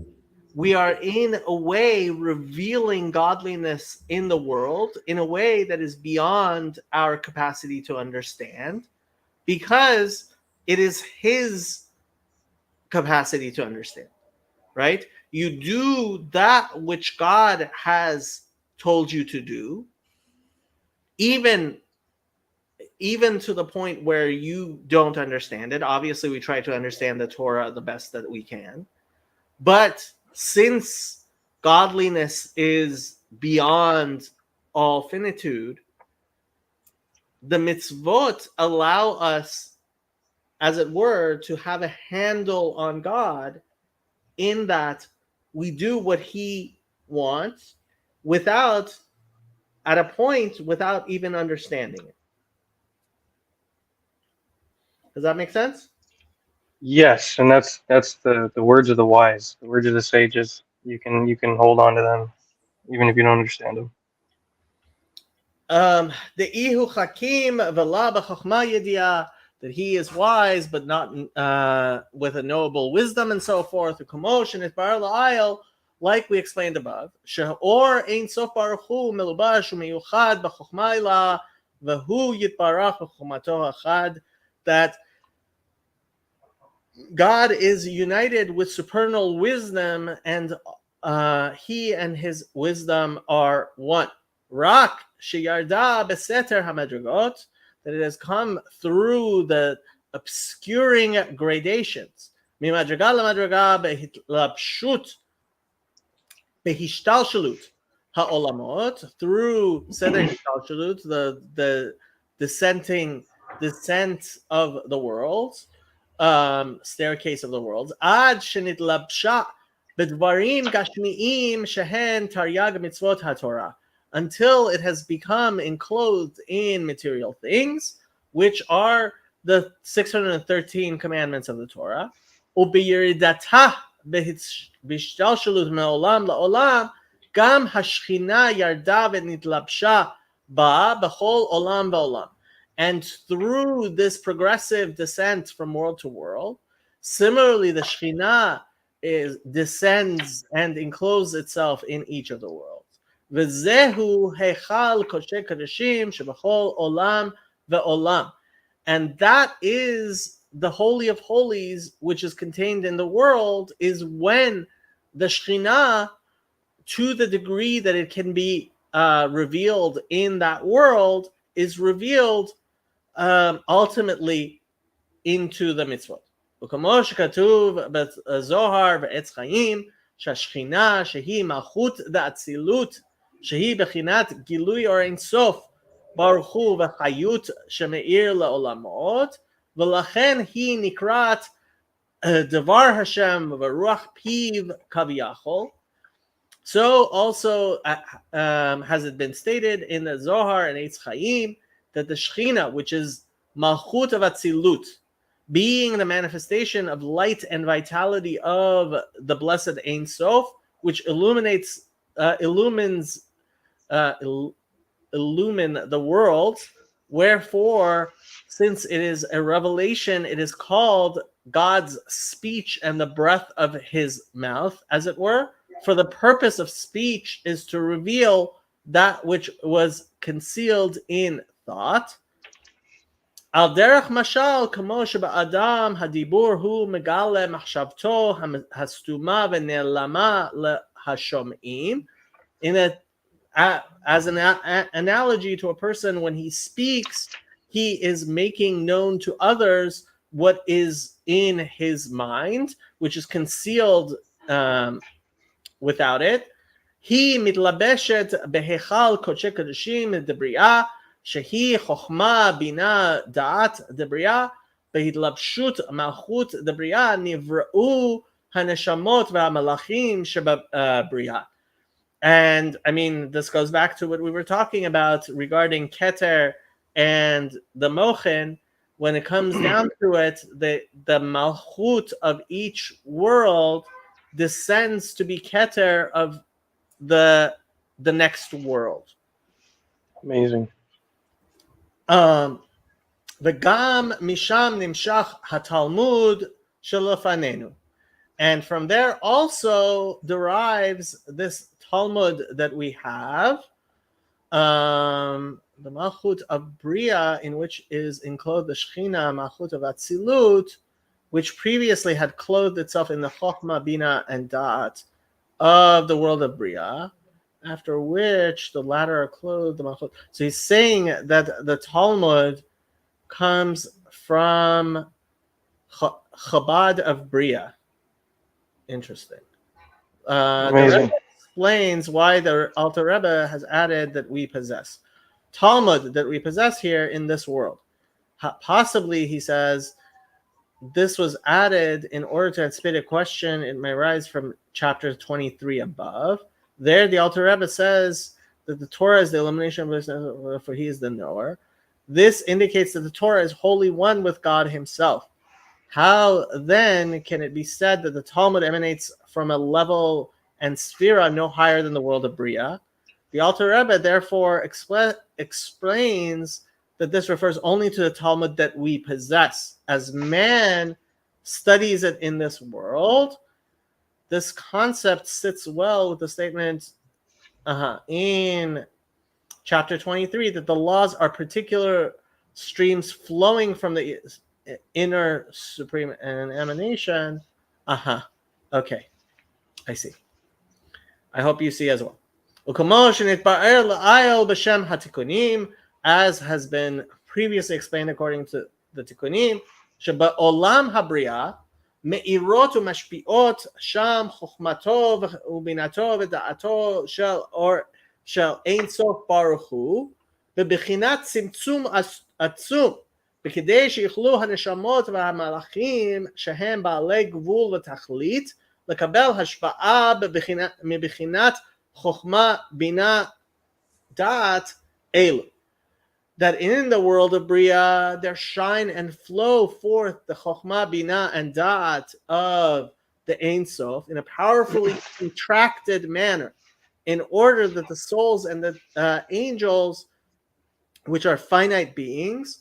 we are in a way revealing godliness in the world in a way that is beyond our capacity to understand, because it is His capacity to understand, right? You do that which God has told you to do, even to the point where you don't understand it. Obviously, we try to understand the Torah the best that we can. But since godliness is beyond all finitude, the mitzvot allow us, as it were, to have a handle on God, in that we do what He wants at a point, without even understanding it. Does that make sense? Yes, and that's the words of the wise, the words of the sages. You can hold on to them even if you don't understand them. The ihu hakim v'la b'chokhma yediah, that he is wise but not with a knowable wisdom, and so forth. The commotion is bar la'ayel, like we explained above. She'or ein sof baruch hu melubash u'miyuchad b'chokhma ila v'hu yitbarach b'chokhmato hachad, that God is united with supernal wisdom, and He and His wisdom are one. Rak sheyarda beseter hamadrigot, that it has come through the obscuring gradations. Mimadriga lamadriga behitlapshut behishtalshalut ha'olamot, through seder hishtalshalut, the descent of the worlds, staircase of the worlds, ad shenitlapsha bedvarim gashmiim shehen taryag mitzvot haTorah, until it has become enclosed in material things, which are the 613 commandments of the Torah. Ubiyiridatah b'hishtalshalut me'olam la'olam, gam hashchina yarda v'nitlapsha ba b'chol olam v'olam. And through this progressive descent from world to world, similarly, the Shekhinah descends and encloses itself in each of the worlds. V'zehu heichal kodshe kodeshim shebachol olam ve'olam. And that is the Holy of Holies, which is contained in the world, is when the Shekhinah, to the degree that it can be revealed in that world, is revealed ultimately into the mitzvot. וכמו שכתוב בזוהר ועץ חיים, שהשכינה שהיא מלכות דאצילות, שהיא בחינת גילוי אור אין סוף, ברוך הוא וחיות שמאיר לעולמות, ולכן היא נקראת דבר השם ורוח פיו כביכול. So also has it been stated in the Zohar and Eitz Chaim that the Shekhinah, which is Malchut of Atzilut, being the manifestation of light and vitality of the blessed Ein Sof, which illumine the world. Wherefore, since it is a revelation, it is called God's speech and the breath of his mouth, as it were. For the purpose of speech is to reveal that which was concealed in thought. Al derech mashal, kamo sheba'adam hadibur hu megale machshavto hastuma v'ne'lama lehashom'im. As an analogy to a person, when he speaks, he is making known to others what is in his mind, which is concealed without it. He mitlabeshet behechal koche kadashim debriya, shehi chochma bina da'at debriya, behitlabshut malchut debriya nivra'u haneshamot v'amalachim shebabriya. And I mean, this goes back to what we were talking about regarding Keter and the Mochen. When it comes down to it, the Malchut of each world descends to be Keter of the next world. Amazing. The Gam Misham Nimshach HaTalmud Shalofanenu. And from there also derives this Talmud that we have, the Malchut of Bria, in which is enclosed the Shechina, Malchut of Atzilut, which previously had clothed itself in the Chochmah, Bina, and Da'at of the world of Bria, after which the latter are clothed the Malchut. So he's saying that the Talmud comes from Chabad of Bria. Interesting. Amazing. Explains why the Alter Rebbe has added that we possess. Talmud that we possess here in this world. Possibly, he says, this was added in order to anticipate a question. It may rise from chapter 23 above. There, the Alter Rebbe says that the Torah is the illumination of, for he is the knower. This indicates that the Torah is wholly one with God himself. How then can it be said that the Talmud emanates from a level and sphera no higher than the world of Bria? The Alter Rebbe therefore explains that this refers only to the Talmud that we possess. As man studies it in this world, this concept sits well with the statement in chapter 23 that the laws are particular streams flowing from the inner supreme emanation. Okay, I see. I hope you see as well. As has been previously explained according to the Tikkunim, שבעולם הבריאה מאירות ומשפיעות שם חוכמתו ובינתו ודעתו של אין סוף ברוך הוא, בבחינת צמצום עצום, וכדי שיוכלו הנשמות והמלאכים שהם בעלי גבול ותכלית, לקבל השפעה מבחינת חוכמה בינה דעת אלו. That in the world of Bria there shine and flow forth the Chokhmah, Bina, and Da'at of the Ein Sof in a powerfully contracted manner, in order that the souls and the angels, which are finite beings,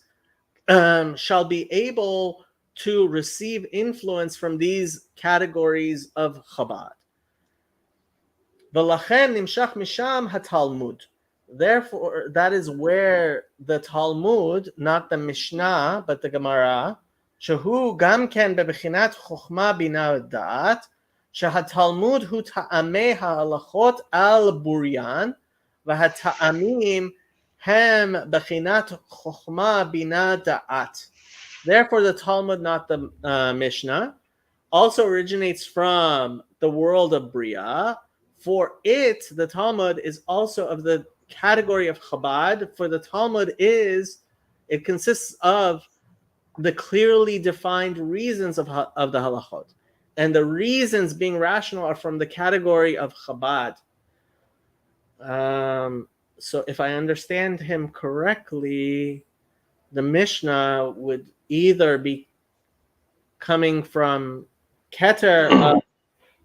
shall be able to receive influence from these categories of Chabad. V'lachem nimshach misham haTalmud. Therefore, that is where the Talmud, not the Mishnah, but the Gemara, shehu gam ken bebechinat chokhmah bina da'at, shehatalmud hu ta'amei ha'alachot al buryan, v'hata'amim hem bechinat chokhmah bina da'at. Therefore, the Talmud, not the Mishnah, also originates from the world of Bria. For it, the Talmud is also of the category of Chabad. For the Talmud it consists of the clearly defined reasons of the halachot, and the reasons being rational are from the category of Chabad. So if I understand him correctly, the Mishnah would either be coming from Keter of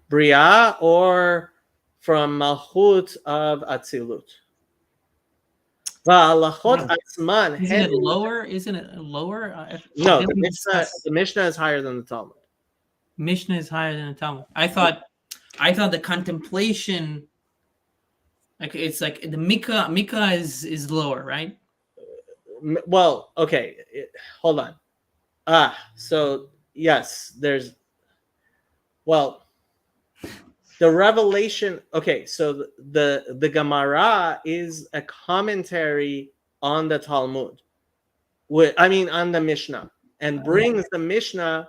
Bria or from Malchut of Atzilut. Va'alachot atzman. Isn't it lower? Isn't it lower? No, didn't we discuss- the Mishnah is higher than the Talmud. Mishnah is higher than the Talmud. I thought the contemplation, like it's like the Mikra is lower, right? Well, okay, hold on. So yes, there's, well, the revelation. Okay, so the Gemara is a commentary on the Talmud, on the Mishnah, and brings the Mishnah.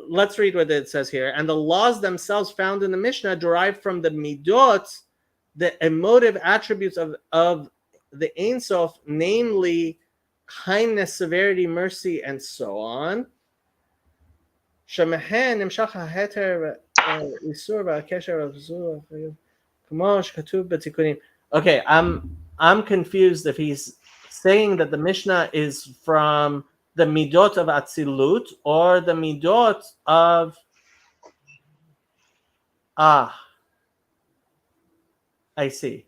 Let's read what it says here. And the laws themselves found in the Mishnah derive from the midot, the emotive attributes of the Ein Sof, namely kindness, severity, mercy, and so on. שמהן נמשך ההתר איסור והקשר הזו כמו שכתוב בתיקונים. Okay, I'm confused if he's saying that the Mishnah is from the midot of Atzilut or the midot of I see.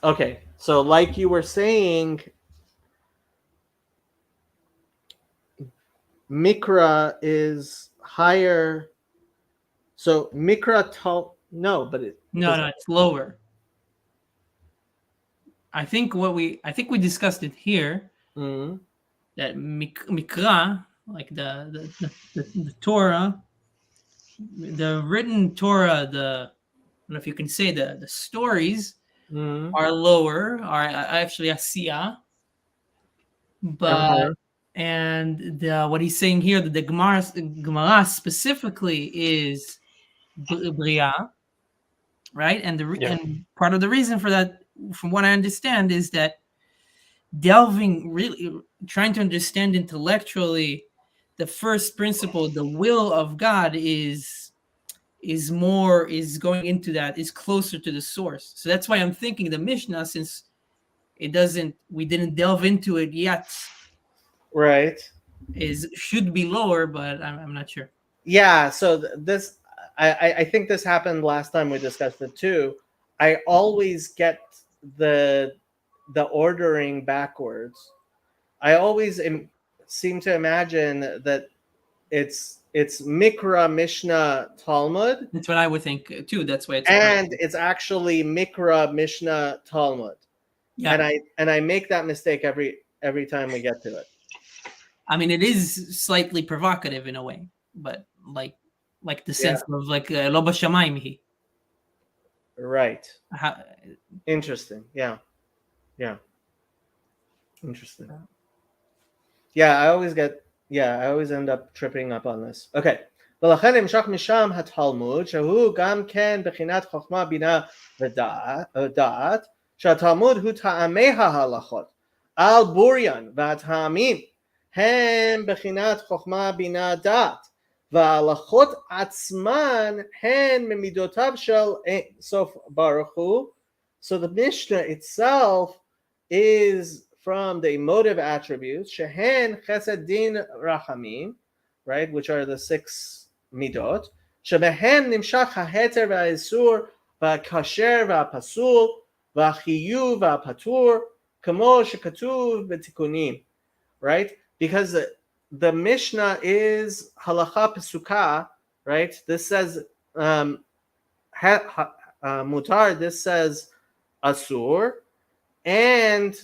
Okay, so like you were saying, Mikra is higher. So Mikra no, but it's lower. I think we discussed it here. Mm-hmm. That Mikra, like the Torah, the written Torah, I don't know if you can say the stories are lower, are actually Asiyah, but and what he's saying here, that the Gemara specifically is Bria, right? And and part of the reason for that, from what I understand, is that trying to understand intellectually the first principle, the will of God, is going into that, is closer to the source. So that's why I'm thinking the Mishnah, since we didn't delve into it yet, right, should be lower, but I'm not sure. Yeah, so this I think this happened last time we discussed it too. I always get the ordering backwards. I always seem to imagine that it's Mikra, Mishnah, Talmud. That's what I would think too. That's why it's actually Mikra, Mishnah, Talmud. Yeah, and I make that mistake every time we get to it. I mean, it is slightly provocative in a way, but like the sense of like lo b'shamayim. Right. Interesting. Yeah. Interesting. Yeah, I always end up tripping up on this. Okay. ולכן נמשך משם התלמוד, שהוא גם כן בחינת חוכמה, בינה ודעת, שהתלמוד הוא טעמי ההלכות, על בוריין והטעמים, הם בחינת חוכמה, בינה, דעת, וההלכות עצמן הן ממידותיו של סוף ברוך הוא. So the Mishnah itself is from the emotive attributes, shehen chesed din rachamim, right, which are the 6 midot, shebehen nimshach haheter va'isur va'kasher va'pasul va'chiyu va'patur kamo shekatuv b'tikunim, right? Because the Mishnah is halacha pesuka, right? This says mutar, this says asur, and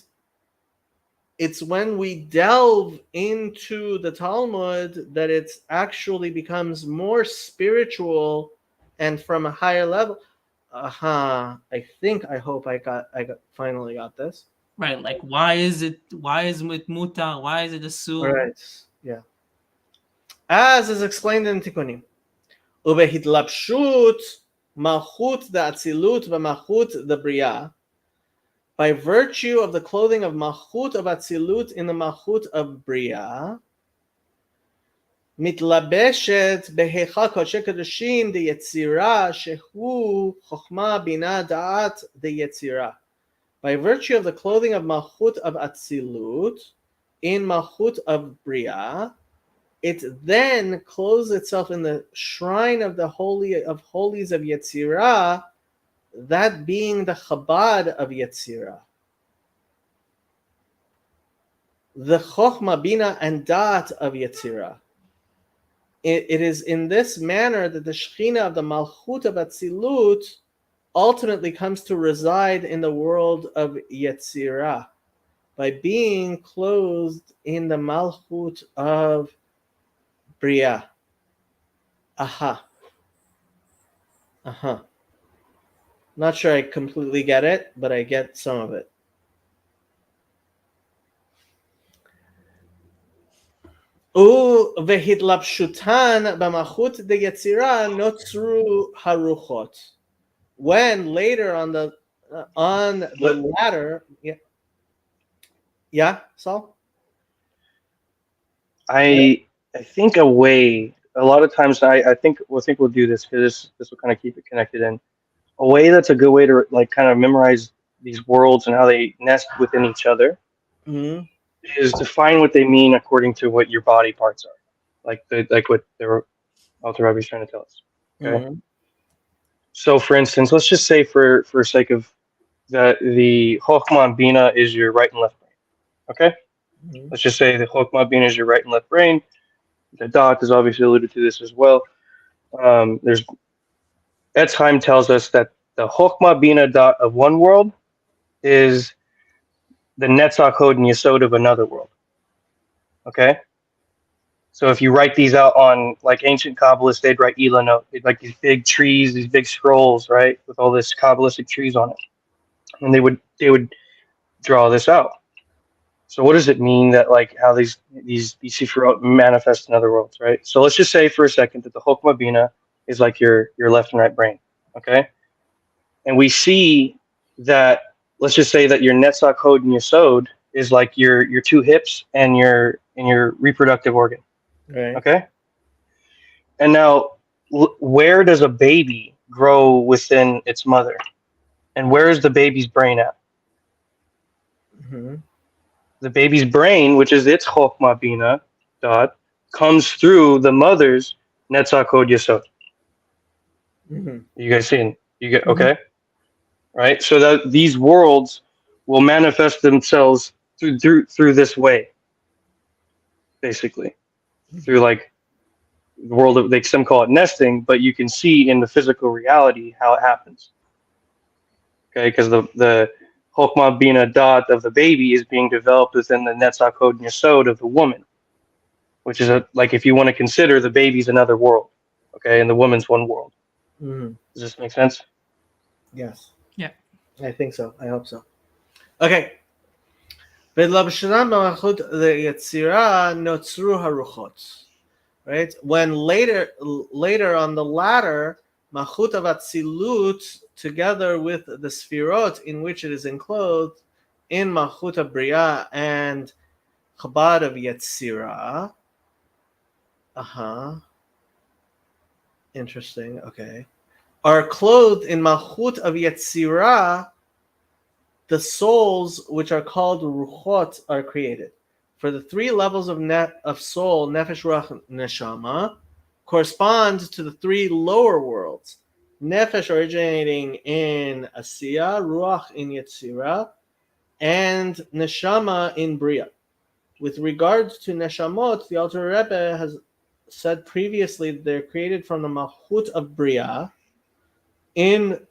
it's when we delve into the Talmud that it actually becomes more spiritual and from a higher level. I hope I finally got this. Right, like why is it with muta? Why is it asur? Right, yeah. As is explained in Tikkunim. Ubehitlapshut malchut the atzilut v'malchut the bria. By virtue of the clothing of Malchut of Atzilut in the Malchut of Bria, מתלבשת בהיכל קודשי קודשים דיצירה שהוא חוכמה בינה דעת דיצירה. By virtue of the clothing of Malchut of Atzilut in Malchut of Bria, it then clothes itself in the shrine of the Holy of Holies of Yetzirah, that being the Chabad of Yetzirah. The Chochmah, Bina, and Da'at of Yetzirah. It is in this manner that the Shekhinah of the Malchut of Atzilut ultimately comes to reside in the world of Yetzirah, by being clothed in the Malchut of Bria. Aha. Uh-huh. Not sure I completely get it, but I get some of it. Vehidlapshutan b'malchut deyetzira notzru haruchot. When later on the ladder, yeah, Saul. I think a way. A lot of times, I think we'll do this because this will kind of keep it connected in a way. That's a good way to like kind of memorize these worlds and how they nest within each other. Mm-hmm. Is define what they mean according to what your body parts are, like what the Alter Rebbe is trying to tell us. Okay. Mm-hmm. So, for instance, let's just say for sake of that, the Chokhmah and Bina is your right and left brain. Okay. Mm-hmm. Let's just say the Chokhmah Bina is your right and left brain. The Dot is obviously alluded to this as well. There's Etzheim tells us that the Chokhmah Bina Dot of one world is the Netzach Hod and Yesod of another world. Okay. So if you write these out on like ancient Kabbalists, they'd write Ilanot, they'd like these big trees, these big scrolls, right, with all this Kabbalistic trees on it, and they would draw this out. So what does it mean that like how these Sifrot manifest in other worlds, right? So let's just say for a second that the Chokhmah Bina is like your left and right brain, okay? And we see that, let's just say that your Netzach Hod and Yesod is like your two hips and your reproductive organ. Right. Okay. And now, where does a baby grow within its mother? And where is the baby's brain at? Mm-hmm. The baby's brain, which is its Chokhmah Bina Dot, comes through the mother's Netzach Hod Yesod. Mm-hmm. You guys seeing? You get okay? Right. So that these worlds will manifest themselves through this way, basically, through like the world of, like some call it nesting, but you can see in the physical reality how it happens. Okay, because the Chokhmah Bina Dot of the baby is being developed within the Netzach Hod Yesod of the woman, which is like if you want to consider the baby's another world, okay, and the woman's one world. Mm-hmm. Does this make sense? Yes. Yeah. I think so. I hope so. Okay. Right? When later on the ladder, Malchut of Atzilut, together with the Sfirot in which it is enclosed, in Malchut of Bria and Chabad of Yetzirah. Interesting. Okay. Are clothed in Malchut of Yetzirah. The souls, which are called ruchot, are created. For the three levels of soul, nefesh, ruach, neshama, correspond to the three lower worlds. Nefesh originating in Asiya, ruach in Yetzirah, and neshama in Bria. With regard to neshamot, the Alter Rebbe has said previously that they're created from the malchut of Bria. In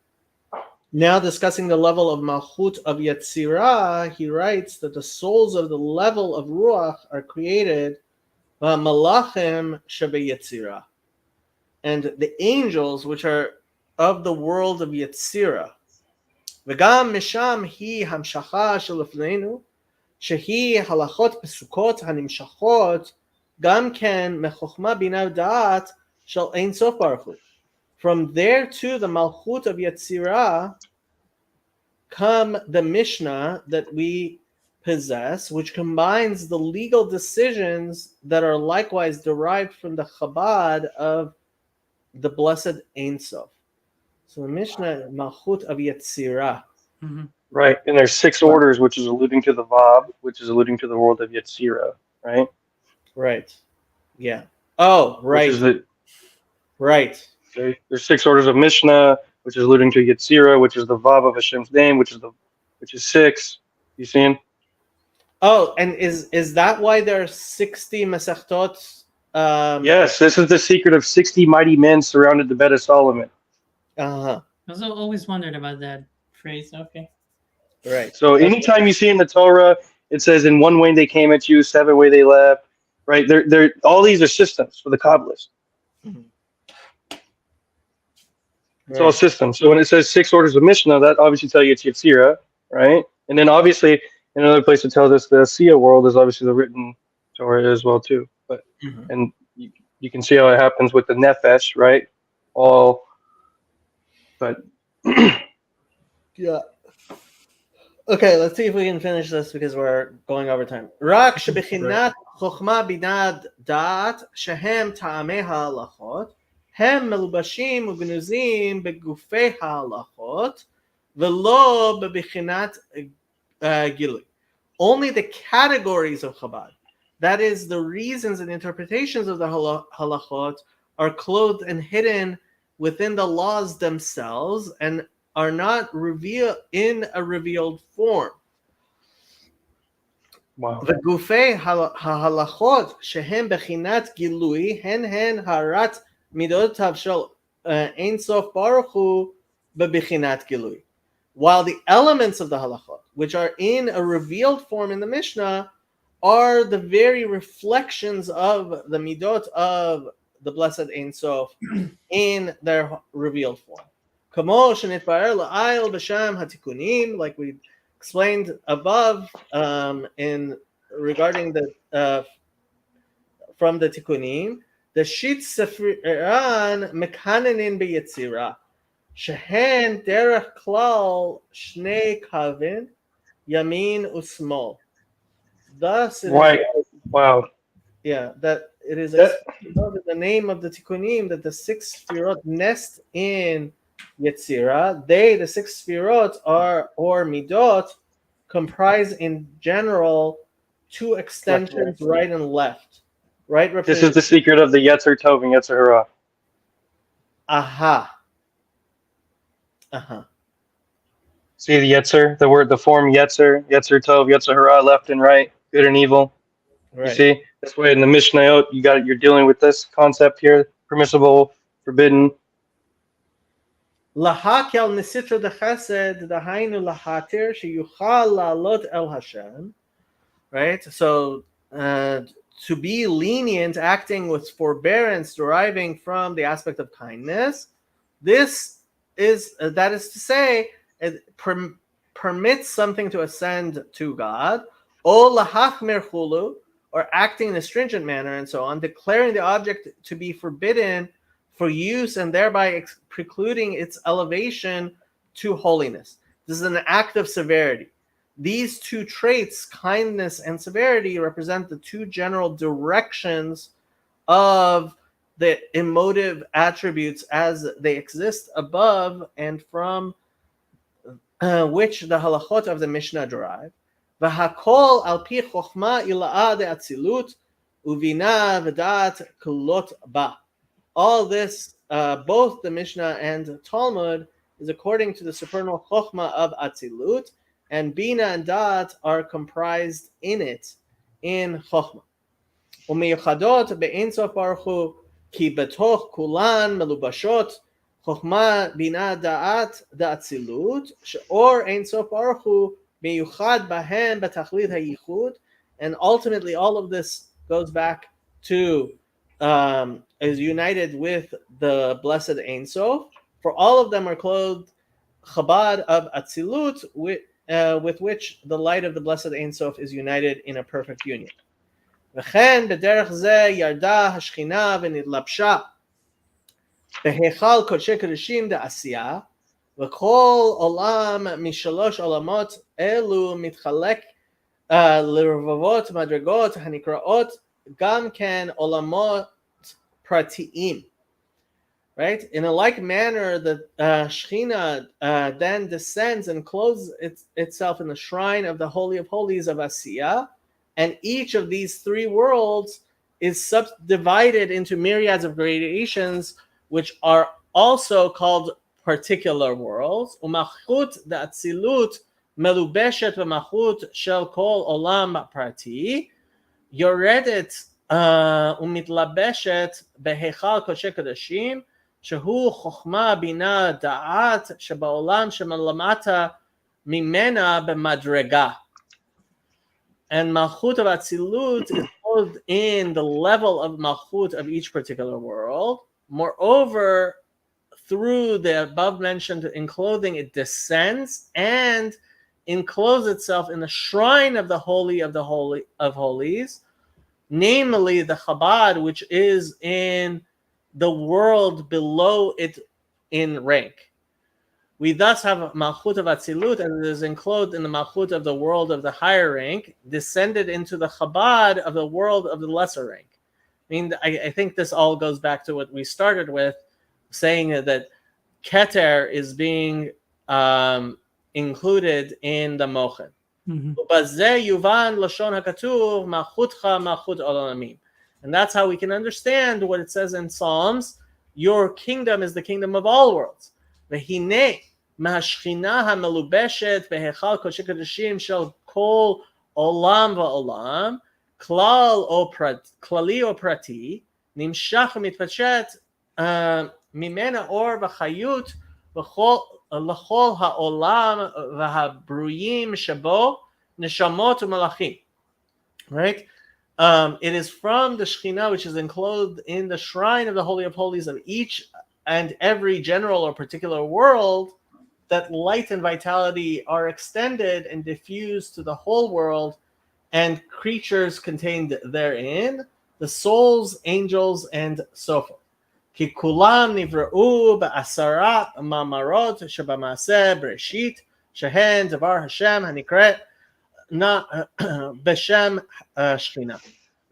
now discussing the level of Malchut of Yetzirah, he writes that the souls of the level of Ruach are created by Malachim Shebe Yetzirah, and the angels which are of the world of Yetzirah. V'gam misham hi hamshacha shelefneinu, shehi halachot pesukot hanimshachot, gam ken mechochma bina da'at shel ein sof baruch hu. From there to the Malchut of Yetzirah come the Mishnah that we possess, which combines the legal decisions that are likewise derived from the Chabad of the blessed Ein Sof. So the Mishnah, Malchut of Yetzirah. Mhm. Right. And there's 6 orders, which is alluding to the Vav, which is alluding to the world of Yetzirah, right? Right. Yeah. Oh, Which is right. the Right. okay. There's 6 orders of Mishnah, which is alluding to Yetzirah, which is the Vav of Hashem's name, which is 6. You seeing? Oh, and is that why there are 60 Masechtot? Yes, this is the secret of 60 mighty men surrounded the bed of Solomon. Uh-huh. I also always wondered about that phrase. Okay. Right. So anytime you see in the Torah, it says in one way they came at you, 7 way they left. Right? They're all these are systems for the Kabbalists. It's all systems. So when it says 6 orders of Mishnah, that obviously tells you it's Yetzirah, right? And then obviously in another place it tells us the Asiya world is obviously the written Torah as well too. But and you can see how it happens with the Nefesh, right? But Yeah. Okay, let's see if we can finish this because we're going over time. Rak shebechinat chokhma binad da'at shehem ta'amei ha'alachot hem melubashim ugnuzim begufei ha'alachot velo bebechinat gilui. Only the categories of Chabad, that is, the reasons and interpretations of the halachot, are clothed and hidden within the laws themselves and are not revealed in a revealed form. wow. וגופי ההלכות שהם בחינת גילוי הן הרת מידותיו של אין סוף ברוך הוא בבחינת גילוי. While the elements of the halachot, which are in a revealed form in the Mishnah, are the very reflections of the midot of the blessed Ein Sof in their revealed form. כמו שנתבהר לעיל בשם התיקונים, like we explained above, in regarding the from the תיקונים, the shit ספרן מקננין ביצירה, שהן דרך כלל שני קווים, ימין ושמאל. Thus, it Right. is, Wow. yeah, that it is That- explained in the name of the tikkunim that the 6 sfirot nest in Yetzirah. They, the 6 sfirot, are, or midot, comprise in general 2 extensions, right and left. Right. This is the secret of the Yetzer Tov and Yetzer Hara. Aha. Uh-huh. See the Yetzer, the form Yetzer, Yetzer Tov, Yetzer Hara, left and right, good and evil. Right. You see, that's why in the Mishnayot you're dealing with this concept here: permissible, forbidden. Lahakel nesitra de chesed dahainu lahatir sheyuchal la'alot el Hashem. Right. So to be lenient, acting with forbearance, deriving from the aspect of kindness. This is that is to say, it permits something to ascend to God. O lahachmir chulu, or acting in a stringent manner, and so on, declaring the object to be forbidden for use and thereby precluding its elevation to holiness. This is an act of severity. These 2 traits, kindness and severity, represent the 2 general directions of the emotive attributes as they exist above and from which the halachot of the Mishnah derive. V'hakol al pi chokhma ila'a de'atzilut uvina v'dat kulot ba. All this, both the Mishnah and Talmud, is according to the supernal chokhmah of Atzilut, and Bina and Dat are comprised in it, in chokhmah. Umeyuchadot be'ein sof baruch hu ki betoch kulan melubashot chokhmah bina da'at da'atzilut or ein sof baruch hu meyuchad bahem betachlit hayichud. And ultimately all of this goes back to is united with the blessed Ein Sof. For all of them are clothed Chabad of Atzilut, with which the light of the blessed Ein Sof is united in a perfect union. וכן בדרך זה ירדה השכינה ונתלבשה בהיכל קודשי קודשים דעשייה, וכל עולם משלוש עולמות אלו מתחלק לרבבות מדרגות הנקראות גם כן עולמות פרטיים. Right? In a like manner, the Shekhinah then descends and clothes itself in the shrine of the Holy of Holies of Asiya, and each of these three worlds is subdivided into myriads of gradations, which are also called particular worlds. Umachut da'atzilut melubeshet v'machut shel kol olam prati, yoredet umitlabeshet behechal kodesh kodashim, שהוא חוכמה, בינה, דעת, שבעולם שמלמטה ממנה במדרגה. And Malchut of Atzilut is clothed in the level of Malchut of each particular world. Moreover, through the above mentioned enclothing, it descends and encloses itself in the shrine of the Holy of Holies, namely the Chabad, which is in the world below it in rank. We thus have Malchut of Atzilut, and it is enclosed in the Malchut of the world of the higher rank, descended into the Chabad of the world of the lesser rank. I mean, I think this all goes back to what we started with, saying that Keter is being included in the Mochen. ובזה יובן לשון הכתוב מלכותך מלכות עולמים. And that's how we can understand what it says in Psalms, your kingdom is the kingdom of all worlds. והנה מהשכינה המלובשת בהיכל קודשי קודשים של כל עולם ועולם, כללי או פרטי, נמשך ומתפשט ממנה אור וחיות לכל העולם והברואים שבו neshamot u'malachim. Right? It is from the Shekhinah, which is enclosed in the shrine of the Holy of Holies of each and every general or particular world, that light and vitality are extended and diffused to the whole world, and creatures contained therein, the souls, angels, and so forth. כי כולם נבראו בעשרת מאמרות שבמעשה בראשית, שהן דבר השם הנקראת Beshem Shekhinah,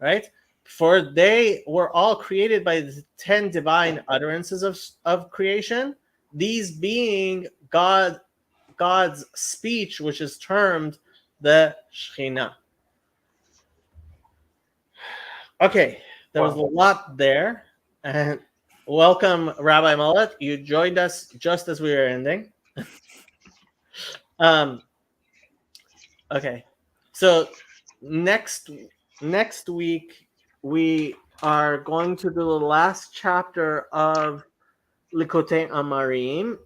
right? For they were all created by the 10 divine utterances of creation, these being God's speech, which is termed the Shekhinah. Okay, there was a lot there. And welcome, Rabbi Mullet. You joined us just as we were ending. Okay, so next week we are going to do the last chapter of Likutei Amarim.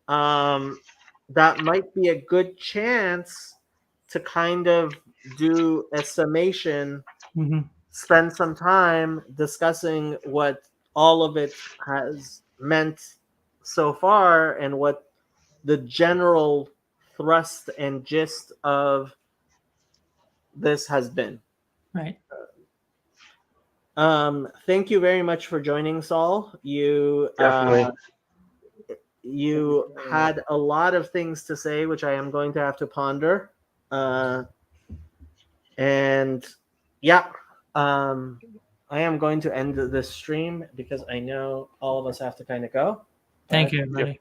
That might be a good chance to kind of do a summation, spend some time discussing what all of it has meant so far and what the general thrust and gist of this has been. Right. Thank you very much for joining, Saul. You you had a lot of things to say, which I am going to have to ponder. And yeah, I am going to end this stream because I know all of us have to kind of go. Thank you, everybody.